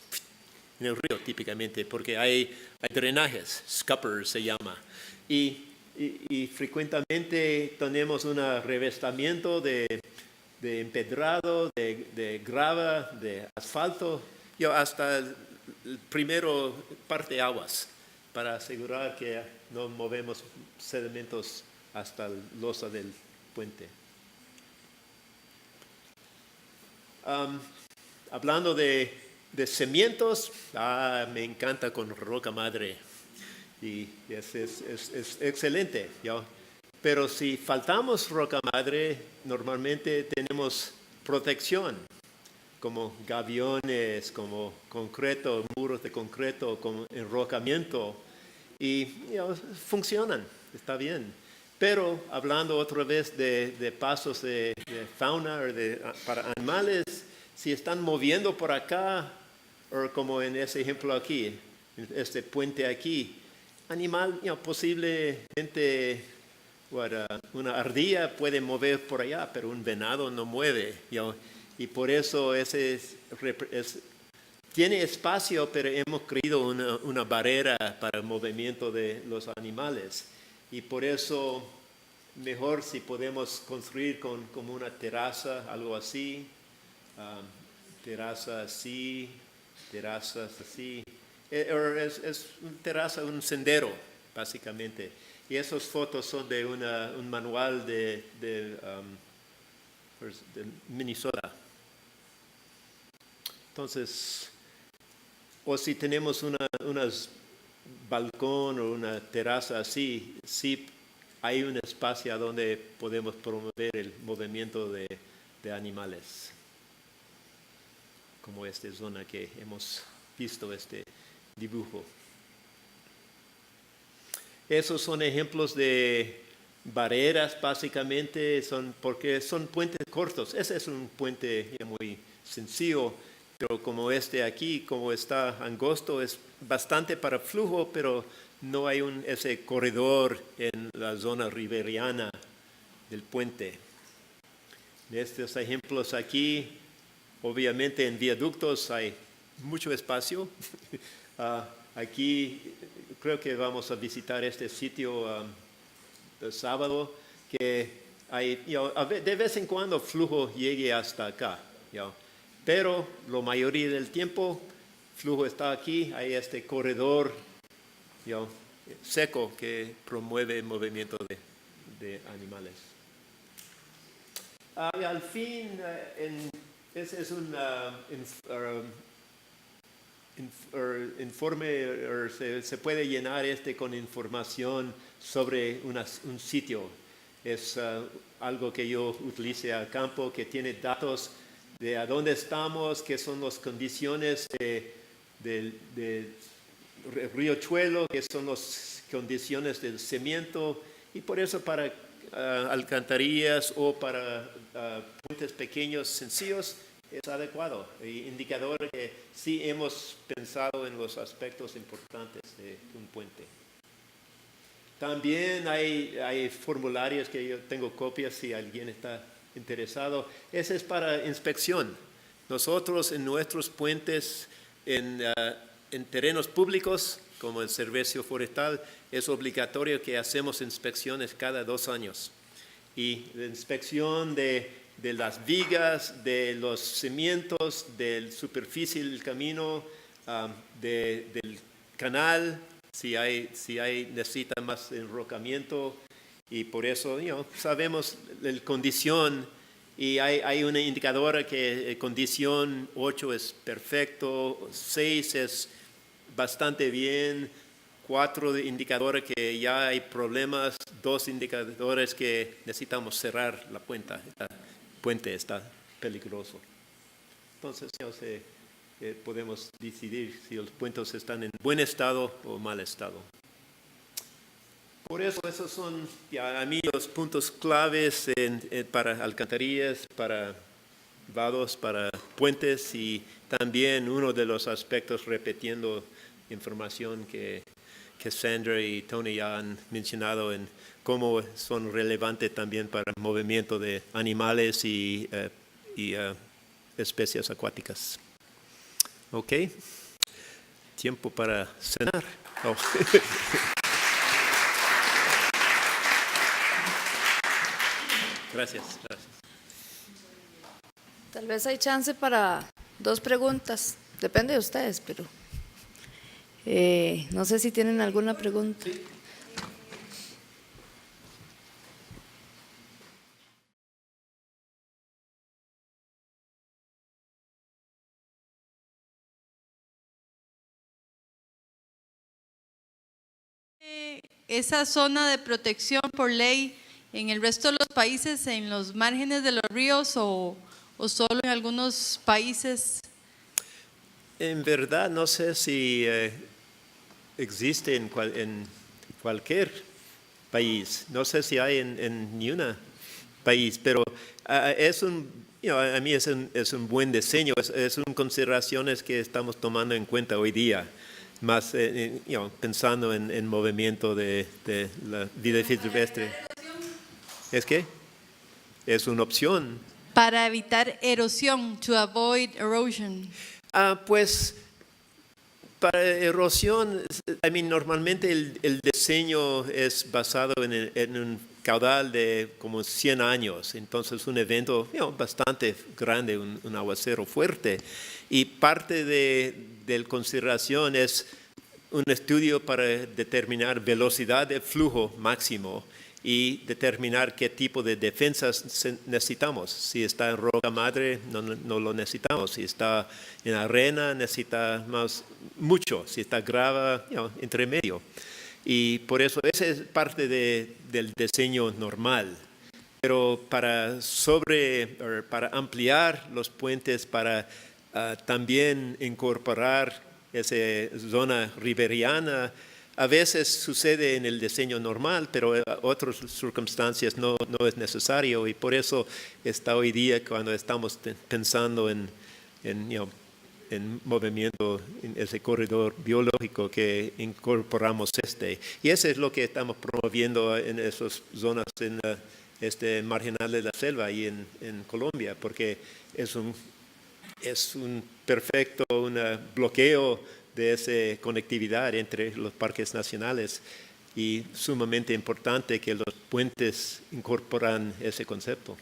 En el río, típicamente, porque hay drenajes, scuppers se llama. Y frecuentemente tenemos un revestimiento de empedrado, de grava, de asfalto, hasta el primero parte aguas, para asegurar que no movemos sedimentos hasta la losa del puente. Hablando de cimientos, me encanta con roca madre y es excelente, pero si faltamos roca madre, normalmente tenemos protección, como gaviones, como concreto, muros de concreto, como enrocamiento, y funcionan, está bien. Pero hablando otra vez de pasos de fauna o para animales, si están moviendo por acá, o como en ese ejemplo aquí, este puente aquí. Animal, posiblemente una ardilla puede mover por allá, pero un venado no mueve. Y por eso tiene espacio, pero hemos creado una barrera para el movimiento de los animales. Y por eso mejor si podemos construir como una terraza, algo así, terrazas así. Es una terraza, un sendero, básicamente. Y esas fotos son de un manual de Minnesota. Entonces, o si tenemos un balcón o una terraza así, sí hay un espacio donde podemos promover el movimiento de animales, como esta zona que hemos visto este dibujo. Esos son ejemplos de barreras, básicamente, porque son puentes cortos. Ese es un puente muy sencillo, pero como este aquí, como está angosto, es bastante para flujo, pero no hay ese corredor en la zona riberiana del puente. En estos ejemplos aquí, obviamente en viaductos hay mucho espacio. Aquí creo que vamos a visitar este sitio el sábado, que hay, de vez en cuando flujo llegue hasta acá. Pero la mayoría del tiempo flujo está aquí, hay este corredor seco que promueve el movimiento de animales. Y al fin, ese es un informe, se puede llenar con información sobre un sitio. Es algo que yo utilicé a campo, que tiene datos de a dónde estamos, qué son las condiciones del riachuelo, qué son las condiciones del cimiento, y por eso para alcantarillas o para puentes pequeños, sencillos, es adecuado. Indicador que sí hemos pensado en los aspectos importantes de un puente. También hay formularios que yo tengo copias si alguien está interesado. Ese es para inspección. Nosotros en nuestros puentes, en terrenos públicos, como el servicio forestal, es obligatorio que hacemos inspecciones cada 2 años. Y la inspección de las vigas, de los cimientos, de la superficie del camino, del canal, si necesita más enrocamiento, y por eso sabemos la condición, y hay una indicadora que condición 8 es perfecto, 6 es bastante bien, 4 indicadores que ya hay problemas, 2 indicadores que necesitamos cerrar la puente. Puente está peligroso. Entonces podemos decidir si los puentes están en buen estado o mal estado. Por eso esos son a mí los puntos claves para alcantarillas, para vados, para puentes, y también uno de los aspectos repitiendo información que Sandra y Tony ya han mencionado en cómo son relevantes también para el movimiento de animales y especies acuáticas. Ok, tiempo para cenar. Oh. Gracias. Tal vez hay chance para 2 preguntas, depende de ustedes, pero no sé si tienen alguna pregunta. Sí. Esa zona de protección por ley en el resto de los países, en los márgenes de los ríos o solo en algunos países? En verdad no sé si existe en cualquier país, no sé si hay en ni un país, pero a mí es un buen diseño, es un consideraciones que estamos tomando en cuenta hoy día. más pensando en movimiento de la vida silvestre. ¿Es qué? Es una opción. Para evitar erosión, to avoid erosion. Pues para erosión, normalmente el diseño es basado en un caudal de como 100 años, entonces un evento bastante grande, un aguacero fuerte. Y parte de la consideración es un estudio para determinar velocidad de flujo máximo y determinar qué tipo de defensas necesitamos. Si está en roca madre, no lo necesitamos. Si está en arena, necesita mucho. Si está grava, entre medio. Y por eso esa es parte del diseño normal. Pero para ampliar los puentes, para también incorporar esa zona riberiana, a veces sucede en el diseño normal, pero en otras circunstancias no es necesario, y por eso está hoy día cuando estamos pensando en movimiento en ese corredor biológico que incorporamos Y eso es lo que estamos promoviendo en esas zonas en marginal de la selva y en Colombia, porque es un perfecto bloqueo de esa conectividad entre los parques nacionales, y sumamente importante que los puentes incorporan ese concepto.